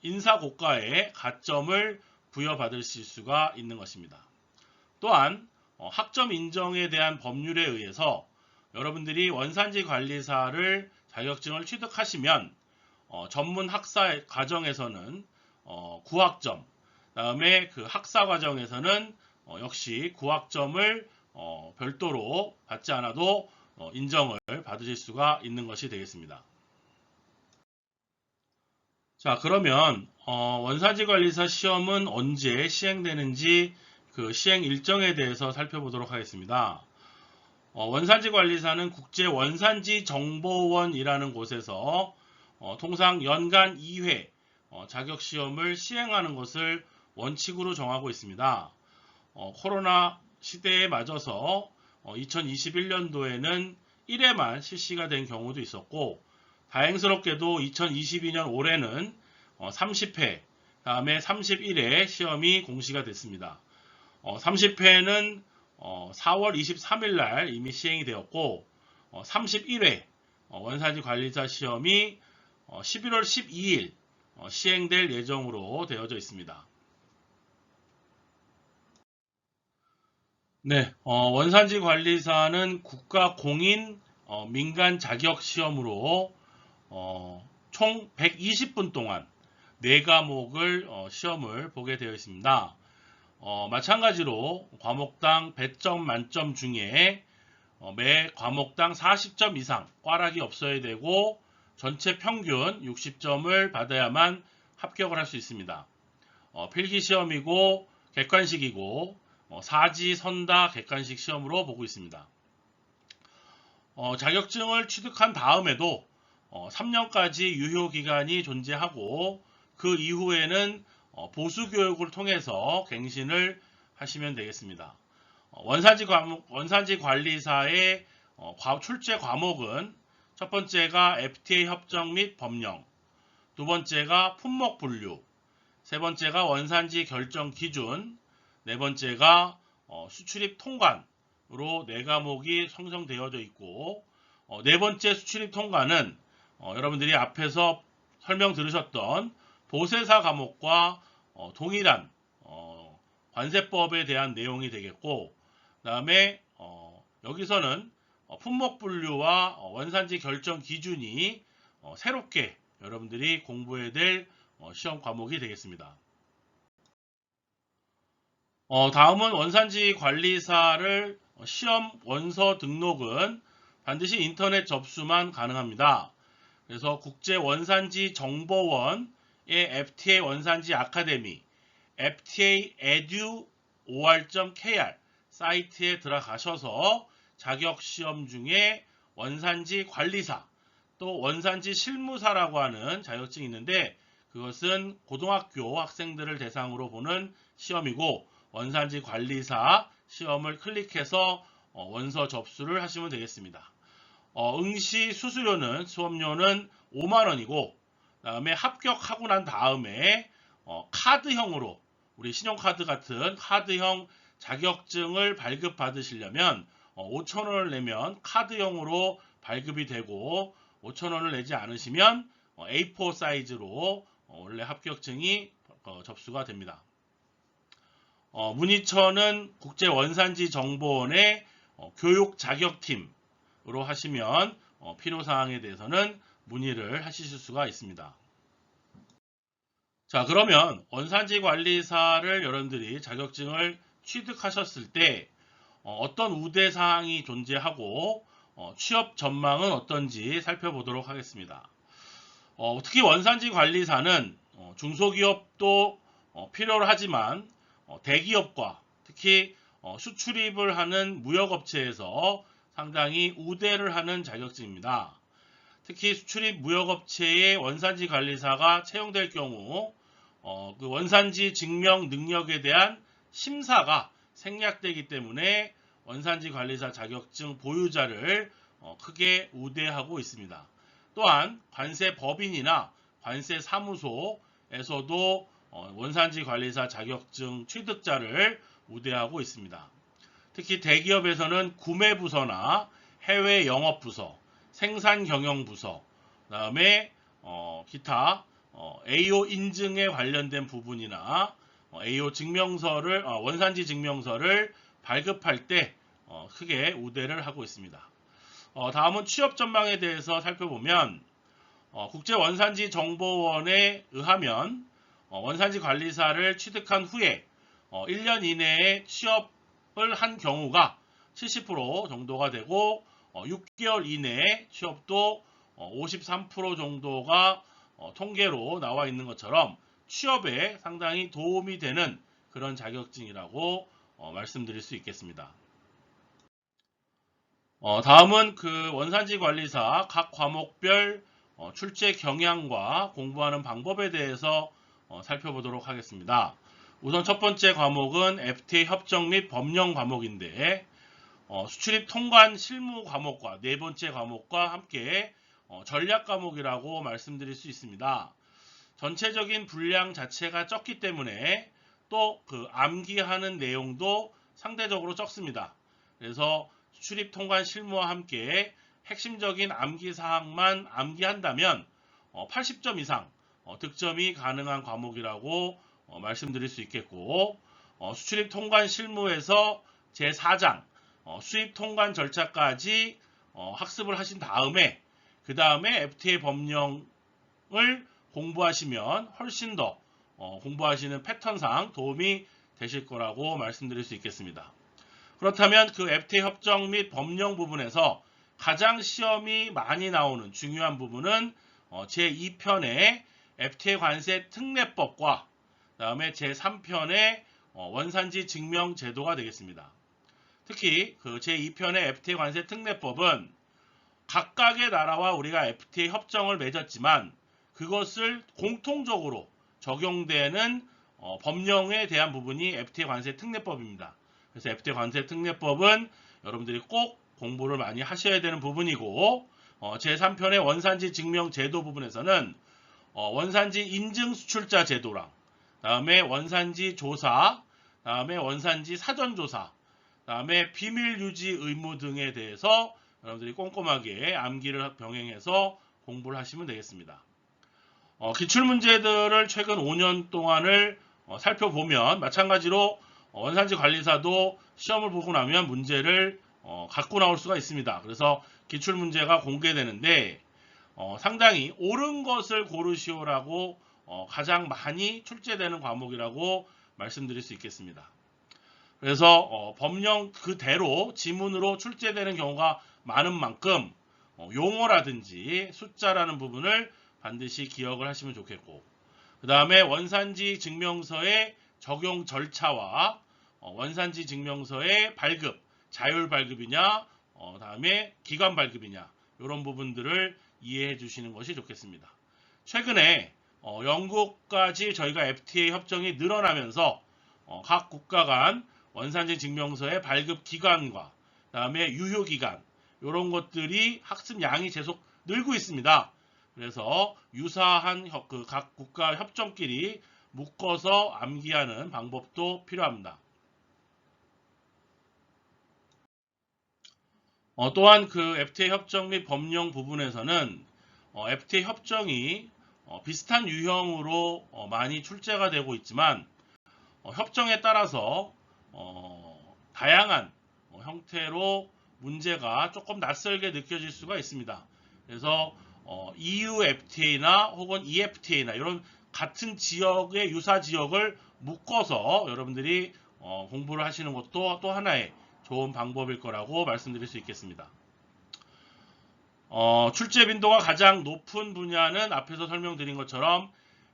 인사고과에 가점을 부여받으실 수가 있는 것입니다. 또한 학점 인정에 대한 법률에 의해서 여러분들이 원산지 관리사를 자격증을 취득하시면 전문 학사 과정에서는 9학점, 다음에 그 학사 과정에서는 역시 9학점을 별도로 받지 않아도 인정을 받으실 수가 있는 것이 되겠습니다. 자, 그러면 원산지 관리사 시험은 언제 시행되는지 그 시행 일정에 대해서 살펴보도록 하겠습니다. 원산지 관리사는 국제 원산지 정보원이라는 곳에서 통상 연간 2회 자격 시험을 시행하는 것을 원칙으로 정하고 있습니다. 코로나 시대에 맞아서 2021년도에는 1회만 실시가 된 경우도 있었고, 다행스럽게도 2022년 올해는 30회, 다음에 31회 시험이 공시가 됐습니다. 30회는 4월 23일 날 이미 시행이 되었고 31회 원산지 관리사 시험이 11월 12일 시행될 예정으로 되어져 있습니다. 네, 원산지 관리사는 국가 공인 민간 자격 시험으로 총 120분 동안 4과목을 시험을 보게 되어 있습니다. 마찬가지로 과목당 100점 만점 중에 매 과목당 40점 이상 꽈락이 없어야 되고 전체 평균 60점을 받아야만 합격을 할 수 있습니다. 필기시험이고 객관식이고 사지, 선다, 객관식 시험으로 보고 있습니다. 자격증을 취득한 다음에도 3년까지 유효기간이 존재하고 그 이후에는 보수교육을 통해서 갱신을 하시면 되겠습니다. 원산지 관리사의 출제 과목은 첫 번째가 FTA 협정 및 법령, 두 번째가 품목 분류, 세 번째가 원산지 결정 기준, 네 번째가 수출입 통관으로 4과목이 형성되어져 있고 네 번째 수출입 통관은 여러분들이 앞에서 설명 들으셨던 보세사 과목과 동일한 관세법에 대한 내용이 되겠고 그 다음에 여기서는 품목 분류와 원산지 결정 기준이 새롭게 여러분들이 공부해야 될 시험 과목이 되겠습니다. 다음은 원산지 관리사를 시험 원서 등록은 반드시 인터넷 접수만 가능합니다. 그래서 국제원산지정보원의 FTA 원산지 아카데미 FTA edu or.kr 사이트에 들어가셔서 자격시험 중에 원산지 관리사 또 원산지 실무사라고 하는 자격증이 있는데 그것은 고등학교 학생들을 대상으로 보는 시험이고 원산지 관리사 시험을 클릭해서 원서 접수를 하시면 되겠습니다. 응시 수수료는 수업료는 5만원이고 그 다음에 합격하고 난 다음에 카드형으로 우리 신용카드 같은 카드형 자격증을 발급받으시려면 5,000원을 내면 카드형으로 발급이 되고 5,000원을 내지 않으시면 A4 사이즈로 원래 합격증이 접수가 됩니다. 문의처는 국제원산지정보원의 교육 자격팀으로 하시면 필요사항에 대해서는 문의를 하실 수가 있습니다. 자, 그러면 원산지 관리사를 여러분들이 자격증을 취득하셨을 때 어떤 우대사항이 존재하고 취업 전망은 어떤지 살펴보도록 하겠습니다. 특히 원산지 관리사는 중소기업도 필요로 하지만 대기업과 특히 수출입을 하는 무역업체에서 상당히 우대를 하는 자격증입니다. 특히 수출입 무역업체의 원산지 관리사가 채용될 경우 그 원산지 증명 능력에 대한 심사가 생략되기 때문에 원산지 관리사 자격증 보유자를 크게 우대하고 있습니다. 또한 관세법인이나 관세사무소에서도 원산지 관리사 자격증 취득자를 우대하고 있습니다. 특히 대기업에서는 구매부서나 해외 영업부서, 생산경영부서, 그 다음에 기타 AO 인증에 관련된 부분이나 AO 증명서를 원산지 증명서를 발급할 때 크게 우대를 하고 있습니다. 다음은 취업 전망에 대해서 살펴보면 국제원산지정보원에 의하면 원산지 관리사를 취득한 후에 1년 이내에 취업을 한 경우가 70% 정도가 되고 6개월 이내에 취업도 53% 정도가 통계로 나와 있는 것처럼 취업에 상당히 도움이 되는 그런 자격증이라고 말씀드릴 수 있겠습니다. 다음은 그 원산지 관리사 각 과목별 출제 경향과 공부하는 방법에 대해서 살펴보도록 하겠습니다. 우선 첫 번째 과목은 FTA 협정 및 법령 과목인데 수출입 통관 실무 과목과 네 번째 과목과 함께 전략 과목이라고 말씀드릴 수 있습니다. 전체적인 분량 자체가 적기 때문에 또 그 암기하는 내용도 상대적으로 적습니다. 그래서 수출입 통관 실무와 함께 핵심적인 암기 사항만 암기한다면 80점 이상 득점이 가능한 과목이라고 말씀드릴 수 있겠고, 수출입 통관 실무에서 제4장 수입 통관 절차까지 학습을 하신 다음에 그 다음에 FTA 법령을 공부하시면 훨씬 더 공부하시는 패턴상 도움이 되실 거라고 말씀드릴 수 있겠습니다. 그렇다면 그 FTA 협정 및 법령 부분에서 가장 시험이 많이 나오는 중요한 부분은 제2편의 FTA 관세 특례법과 그다음에 제3편의 원산지 증명 제도가 되겠습니다. 특히 그 제2편의 FTA 관세 특례법은 각각의 나라와 우리가 FTA 협정을 맺었지만 그것을 공통적으로 적용되는 법령에 대한 부분이 FTA 관세 특례법입니다. 그래서 FTA 관세 특례법은 여러분들이 꼭 공부를 많이 하셔야 되는 부분이고, 제3편의 원산지 증명 제도 부분에서는 원산지 인증 수출자 제도랑 다음에 원산지 조사, 다음에 원산지 사전 조사, 다음에 비밀 유지 의무 등에 대해서 여러분들이 꼼꼼하게 암기를 병행해서 공부를 하시면 되겠습니다. 기출문제들을 최근 5년 동안을 살펴보면 마찬가지로 원산지 관리사도 시험을 보고 나면 문제를 갖고 나올 수가 있습니다. 그래서 기출문제가 공개되는데 상당히 옳은 것을 고르시오라고 가장 많이 출제되는 과목이라고 말씀드릴 수 있겠습니다. 그래서 법령 그대로 지문으로 출제되는 경우가 많은 만큼 용어라든지 숫자라는 부분을 반드시 기억을 하시면 좋겠고, 그 다음에 원산지 증명서의 적용 절차와 원산지 증명서의 발급, 자율 발급이냐, 다음에 기관 발급이냐, 이런 부분들을 이해해 주시는 것이 좋겠습니다. 최근에 영국까지 저희가 FTA 협정이 늘어나면서 각 국가 간 원산지 증명서의 발급 기간과 다음에 유효 기간, 이런 것들이 학습량이 계속 늘고 있습니다. 그래서 유사한 각 국가 협정끼리 묶어서 암기하는 방법도 필요합니다. 또한 그 FTA 협정 및 법령 부분에서는 FTA 협정이 비슷한 유형으로 많이 출제가 되고 있지만 협정에 따라서 다양한 형태로 문제가 조금 낯설게 느껴질 수가 있습니다. 그래서 EU FTA나 혹은 EFTA나 이런 같은 지역의 유사 지역을 묶어서 여러분들이 공부를 하시는 것도 또 하나의 좋은 방법일 거라고 말씀드릴 수 있겠습니다. 출제 빈도가 가장 높은 분야는 앞에서 설명드린 것처럼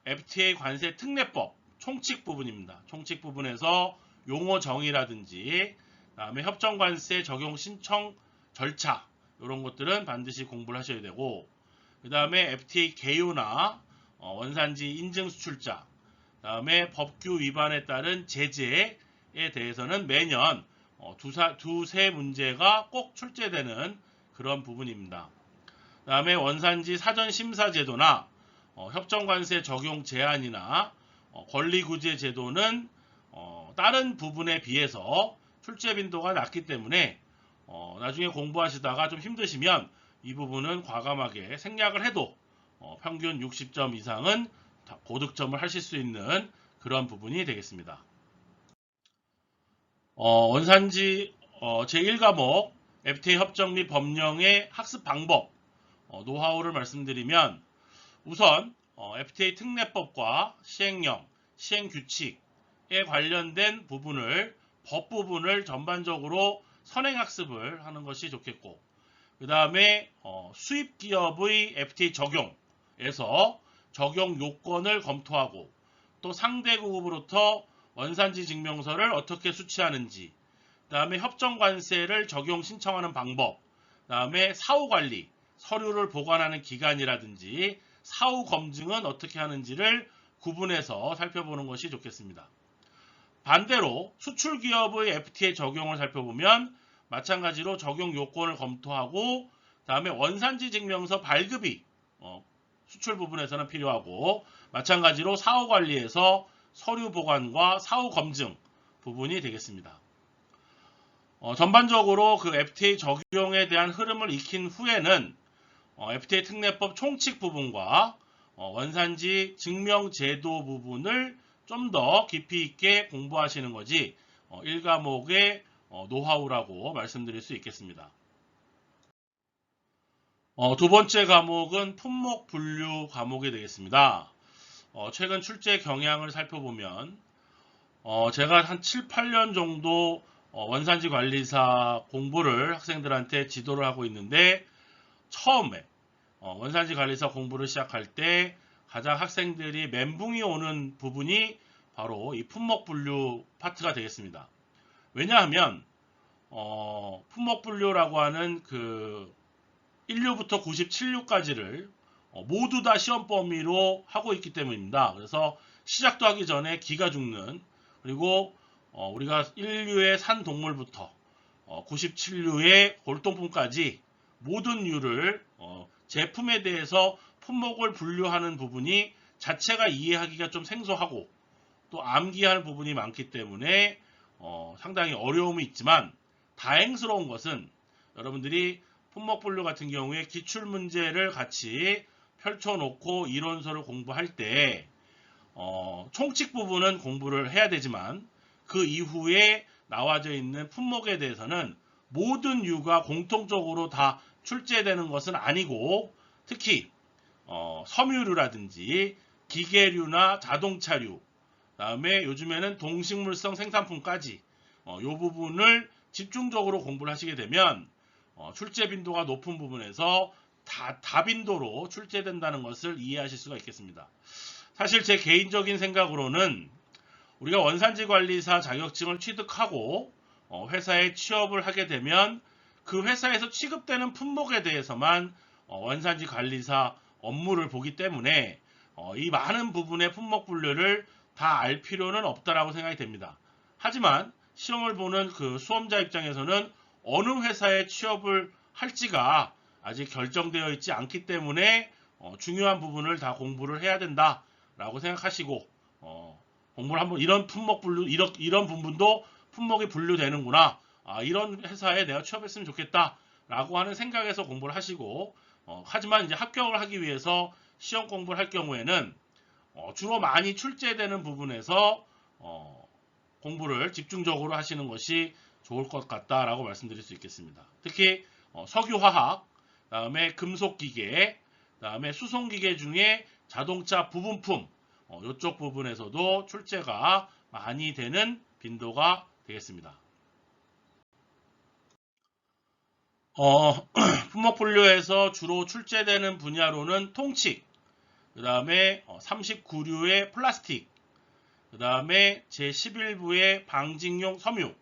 FTA 관세 특례법 총칙 부분입니다. 총칙 부분에서 용어 정의라든지 그다음에 협정 관세 적용 신청 절차 이런 것들은 반드시 공부를 하셔야 되고, 그 다음에 FTA 개요나 원산지 인증 수출자, 그다음에 법규 위반에 따른 제재에 대해서는 매년 두세 문제가 꼭 출제되는 그런 부분입니다. 그 다음에 원산지 사전 심사 제도나 협정관세 적용 제한이나 권리구제 제도는 다른 부분에 비해서 출제 빈도가 낮기 때문에 나중에 공부하시다가 좀 힘드시면 이 부분은 과감하게 생략을 해도 평균 60점 이상은 고득점을 하실 수 있는 그런 부분이 되겠습니다. 원산지 제1과목 FTA 협정 및 법령의 학습 방법 노하우를 말씀드리면, 우선 FTA 특례법과 시행령, 시행규칙에 관련된 부분을 법 부분을 전반적으로 선행학습을 하는 것이 좋겠고, 그 다음에 수입기업의 FTA 적용에서 적용 요건을 검토하고 또 상대국으로부터 원산지 증명서를 어떻게 수취하는지, 그 다음에 협정관세를 적용 신청하는 방법, 그 다음에 사후관리, 서류를 보관하는 기간이라든지 사후 검증은 어떻게 하는지를 구분해서 살펴보는 것이 좋겠습니다. 반대로 수출기업의 FTA 적용을 살펴보면 마찬가지로 적용 요건을 검토하고 다음에 원산지 증명서 발급이 수출 부분에서는 필요하고, 마찬가지로 사후 관리에서 서류 보관과 사후 검증 부분이 되겠습니다. 전반적으로 그 FTA 적용에 대한 흐름을 익힌 후에는 FTA 특례법 총칙 부분과 원산지 증명 제도 부분을 좀 더 깊이 있게 공부하시는 것이 1과목의 노하우라고 말씀드릴 수 있겠습니다. 두 번째 과목은 품목 분류 과목이 되겠습니다. 최근 출제 경향을 살펴보면 제가 한 7, 8년 정도 원산지 관리사 공부를 학생들한테 지도를 하고 있는데 처음에 원산지 관리사 공부를 시작할 때 가장 학생들이 멘붕이 오는 부분이 바로 이 품목 분류 파트가 되겠습니다. 왜냐하면 품목 분류라고 하는 그 1류부터 97류까지를 모두 다 시험 범위로 하고 있기 때문입니다. 그래서 시작도 하기 전에 기가 죽는, 그리고 우리가 1류의 산동물부터 97류의 골동품까지 모든 류를 제품에 대해서 품목을 분류하는 부분이 자체가 이해하기가 좀 생소하고 또 암기할 부분이 많기 때문에 상당히 어려움이 있지만, 다행스러운 것은 여러분들이 품목 분류 같은 경우에 기출문제를 같이 펼쳐놓고 이론서를 공부할 때 총칙 부분은 공부를 해야 되지만 그 이후에 나와져 있는 품목에 대해서는 모든 류가 공통적으로 다 출제되는 것은 아니고, 특히 섬유류라든지 기계류나 자동차류, 다음에 요즘에는 동식물성 생산품까지 이 부분을 집중적으로 공부를 하시게 되면 출제 빈도가 높은 부분에서 다빈도로 출제된다는 것을 이해하실 수가 있겠습니다. 사실 제 개인적인 생각으로는 우리가 원산지 관리사 자격증을 취득하고 회사에 취업을 하게 되면 그 회사에서 취급되는 품목에 대해서만 원산지 관리사 업무를 보기 때문에 이 많은 부분의 품목 분류를 다 알 필요는 없다라고 생각이 됩니다. 하지만 시험을 보는 그 수험자 입장에서는 어느 회사에 취업을 할지가 아직 결정되어 있지 않기 때문에 중요한 부분을 다 공부를 해야 된다라고 생각하시고 공부를 한번, 이런 품목 분류, 이런 부분도 품목이 분류되는구나, 이런 회사에 내가 취업했으면 좋겠다라고 하는 생각에서 공부를 하시고, 하지만 이제 합격을 하기 위해서 시험 공부를 할 경우에는 주로 많이 출제되는 부분에서 공부를 집중적으로 하시는 것이 좋을 것 같다라고 말씀드릴 수 있겠습니다. 특히 석유화학, 다음에 금속기계, 다음에 수송기계 중에 자동차 부분품, 이쪽 부분에서도 출제가 많이 되는 빈도가 되겠습니다. 품목 분류에서 주로 출제되는 분야로는 통칙, 그 다음에 39류의 플라스틱, 그 다음에 제11부의 방직용 섬유,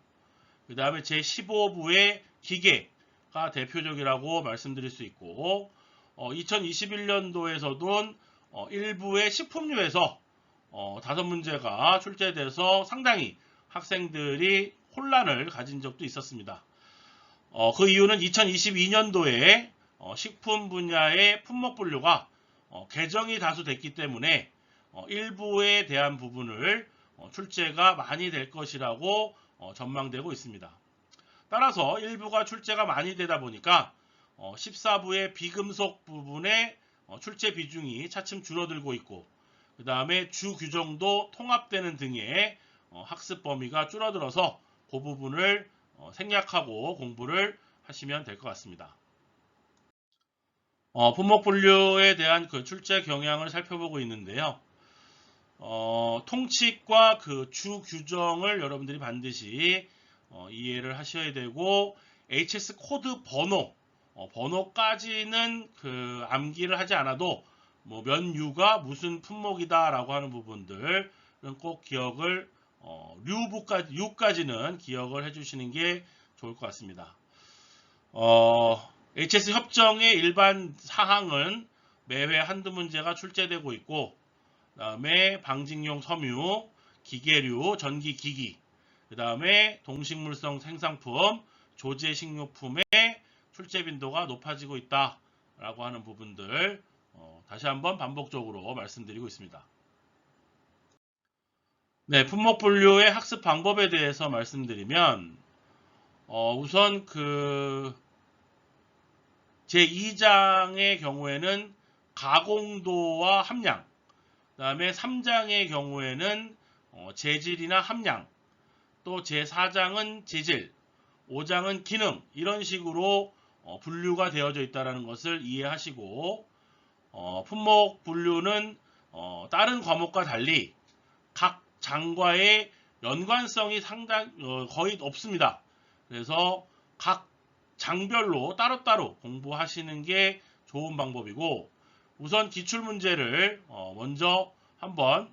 그 다음에 제15부의 기계가 대표적이라고 말씀드릴 수 있고, 2021년도에서도 일부의 식품류에서 5문제가 출제돼서 상당히 학생들이 혼란을 가진 적도 있었습니다. 그 이유는 2022년도에 식품 분야의 품목 분류가 개정이 다수 됐기 때문에 일부에 대한 부분을 출제가 많이 될 것이라고 전망되고 있습니다. 따라서 일부가 출제가 많이 되다 보니까 14부의 비금속 부분의 출제 비중이 차츰 줄어들고 있고, 그 다음에 주 규정도 통합되는 등의 학습 범위가 줄어들어서 그 부분을 생략하고 공부를 하시면 될 것 같습니다. 품목 분류에 대한 그 출제 경향을 살펴보고 있는데요. 통칙과 그 주 규정을 여러분들이 반드시 이해를 하셔야 되고, HS 코드 번호까지는 그 암기를 하지 않아도 뭐 면유가 무슨 품목이다라고 하는 부분들은 꼭 기억을 류까지는 기억을 해주시는 게 좋을 것 같습니다. HS 협정의 일반 사항은 매회 한두 문제가 출제되고 있고, 그 다음에 방직용 섬유, 기계류, 전기기기, 그 다음에 동식물성 생산품, 조제식료품의 출제 빈도가 높아지고 있다라고 하는 부분들 다시 한번 반복적으로 말씀드리고 있습니다. 네, 품목 분류의 학습 방법에 대해서 말씀드리면 우선 제2장의 경우에는 가공도와 함량, 그 다음에 3장의 경우에는 재질이나 함량, 또 제4장은 재질, 5장은 기능, 이런 식으로 분류가 되어져 있다는 것을 이해하시고, 품목 분류는 다른 과목과 달리 각 장과의 연관성이 거의 없습니다. 그래서 각 장별로 따로따로 공부하시는 게 좋은 방법이고, 우선 기출문제를 먼저 한번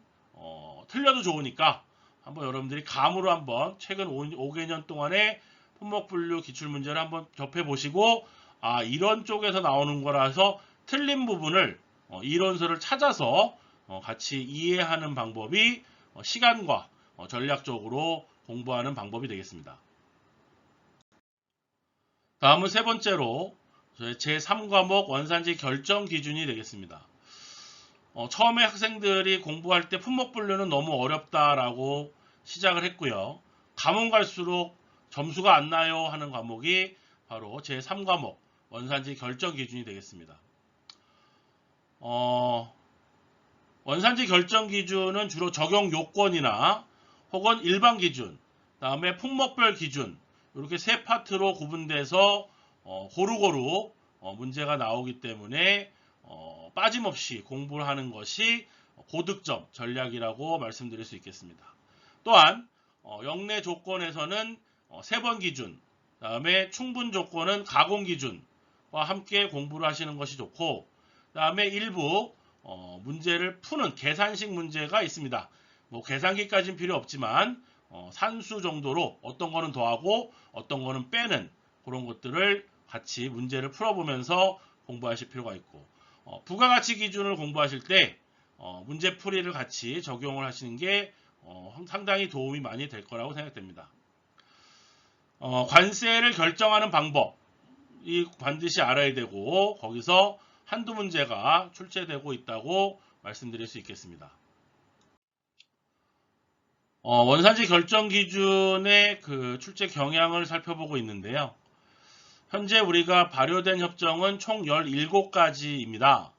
틀려도 좋으니까 한번 여러분들이 감으로 한번 최근 5개년 동안의 품목분류 기출문제를 한번 접해보시고, 이런 쪽에서 나오는 거라서 틀린 부분을 이론서를 찾아서 같이 이해하는 방법이 시간과 전략적으로 공부하는 방법이 되겠습니다. 다음은 세 번째로 제3과목 원산지 결정 기준이 되겠습니다. 처음에 학생들이 공부할 때 품목분류는 너무 어렵다라고 시작을 했고요. 가면 갈수록 점수가 안 나요 하는 과목이 바로 제3과목 원산지 결정 기준이 되겠습니다. 원산지 결정 기준은 주로 적용 요건이나 혹은 일반 기준, 다음에 품목별 기준, 이렇게 세 파트로 구분돼서 고루고루 문제가 나오기 때문에 빠짐없이 공부를 하는 것이 고득점 전략이라고 말씀드릴 수 있겠습니다. 또한 영내 조건에서는 3번 기준, 다음에 충분 조건은 가공 기준과 함께 공부를 하시는 것이 좋고, 다음에 일부 문제를 푸는 계산식 문제가 있습니다. 뭐 계산기까지는 필요 없지만 산수 정도로 어떤 거는 더하고 어떤 거는 빼는 그런 것들을 같이 문제를 풀어보면서 공부하실 필요가 있고, 부가가치 기준을 공부하실 때 문제풀이를 같이 적용을 하시는 게 상당히 도움이 많이 될 거라고 생각됩니다. 관세를 결정하는 방법이 반드시 알아야 되고, 거기서 한두 문제가 출제되고 있다고 말씀드릴 수 있겠습니다. 원산지 결정 기준의 출제 경향을 살펴보고 있는데요. 현재 우리가 발효된 협정은 총 17가지입니다.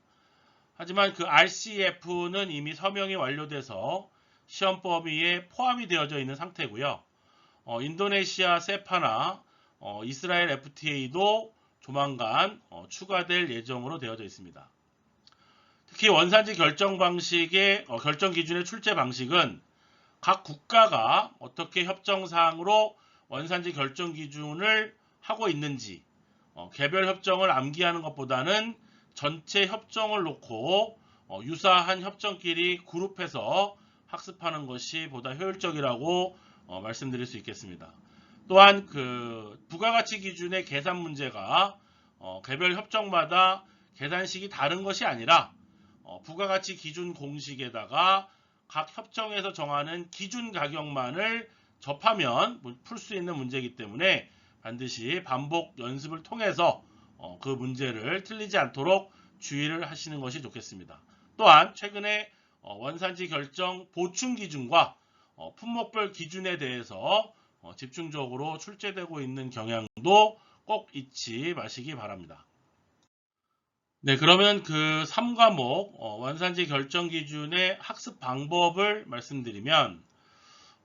하지만 RCF는 이미 서명이 완료돼서 시험 범위에 포함이 되어져 있는 상태고요. 인도네시아 세파나 이스라엘 FTA도 조만간 추가될 예정으로 되어져 있습니다. 특히 원산지 결정 방식의 결정 기준의 출제 방식은 각 국가가 어떻게 협정사항으로 원산지 결정 기준을 하고 있는지 개별 협정을 암기하는 것보다는 전체 협정을 놓고 유사한 협정끼리 그룹해서 학습하는 것이 보다 효율적이라고 말씀드릴 수 있겠습니다. 또한 부가가치 기준의 계산 문제가 개별 협정마다 계산식이 다른 것이 아니라 부가가치 기준 공식에다가 각 협정에서 정하는 기준 가격만을 접하면 풀 수 있는 문제이기 때문에 반드시 반복 연습을 통해서 그 문제를 틀리지 않도록 주의를 하시는 것이 좋겠습니다. 또한 최근에 원산지 결정 보충 기준과 품목별 기준에 대해서 집중적으로 출제되고 있는 경향도 꼭 잊지 마시기 바랍니다. 네, 그러면 3과목 원산지 결정 기준의 학습 방법을 말씀드리면,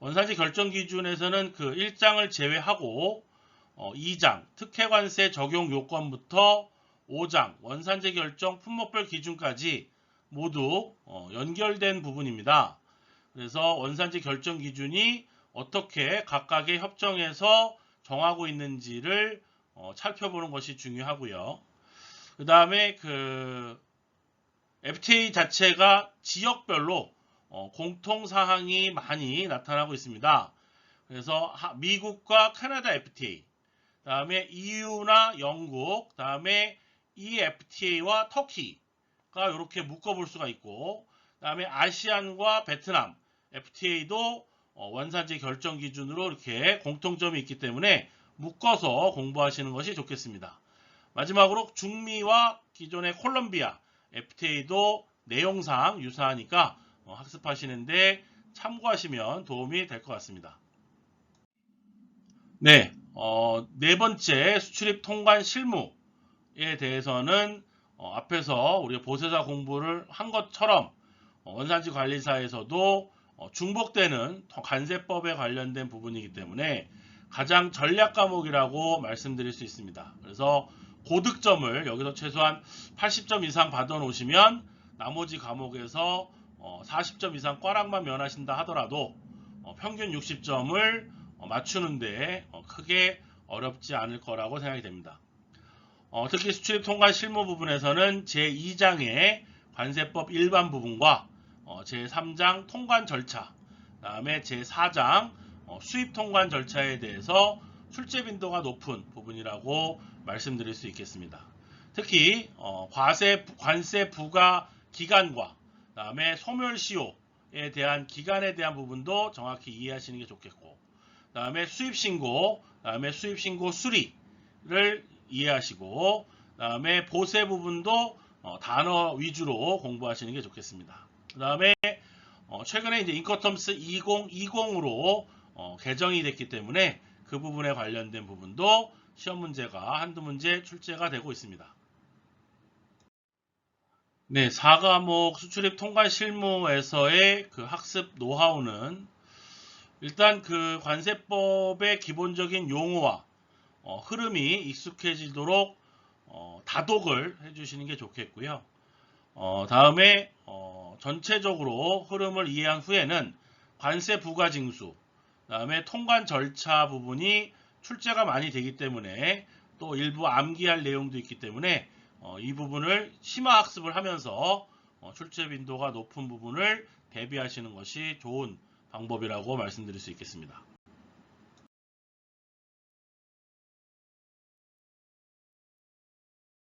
원산지 결정 기준에서는 1장을 제외하고 2장 특혜관세 적용 요건부터 5장 원산지 결정 품목별 기준까지 모두 연결된 부분입니다. 그래서 원산지 결정 기준이 어떻게 각각의 협정에서 정하고 있는지를 살펴보는 것이 중요하고요. 그 다음에 FTA 자체가 지역별로 공통사항이 많이 나타나고 있습니다. 그래서 미국과 캐나다 FTA, 그 다음에 EU나 영국, 그 다음에 EFTA와 터키가 이렇게 묶어볼 수가 있고, 그 다음에 아시안과 베트남 FTA도 원산지 결정 기준으로 이렇게 공통점이 있기 때문에 묶어서 공부하시는 것이 좋겠습니다. 마지막으로 중미와 기존의 콜롬비아 FTA도 내용상 유사하니까 학습하시는데 참고하시면 도움이 될 것 같습니다. 네, 네 번째 수출입 통관 실무에 대해서는 앞에서 우리가 보세사 공부를 한 것처럼 원산지 관리사에서도 중복되는 관세법에 관련된 부분이기 때문에 가장 전략 과목이라고 말씀드릴 수 있습니다. 그래서 고득점을 여기서 최소한 80점 이상 받아 놓으시면 나머지 과목에서 40점 이상 꽈락만 면하신다 하더라도 평균 60점을 맞추는데 크게 어렵지 않을 거라고 생각이 됩니다. 특히 수출입 통관 실무 부분에서는 제2장의 관세법 일반 부분과 제3장 통관 절차, 다음에 제4장 수입 통관 절차에 대해서 출제 빈도가 높은 부분이라고 말씀드릴 수 있겠습니다. 특히 관세 부과 기간과 다음에 소멸시효에 대한 기간에 대한 부분도 정확히 이해하시는 게 좋겠고, 다음에 수입신고, 다음에 수입신고 수리를 이해하시고, 다음에 보세 부분도 단어 위주로 공부하시는 게 좋겠습니다. 그 다음에 최근에 이제 인커텀스 2020으로 개정이 됐기 때문에 그 부분에 관련된 부분도 시험 문제가 한두 문제 출제가 되고 있습니다. 네, 4과목 수출입 통관 실무에서의 그 학습 노하우는 일단 그 관세법의 기본적인 용어와 흐름이 익숙해지도록 다독을 해주시는 게 좋겠고요. 다음에 전체적으로 흐름을 이해한 후에는 관세 부과 징수, 다음에 통관 절차 부분이 출제가 많이 되기 때문에 또 일부 암기할 내용도 있기 때문에 이 부분을 심화 학습을 하면서 출제 빈도가 높은 부분을 대비하시는 것이 좋은 방법이라고 말씀드릴 수 있겠습니다.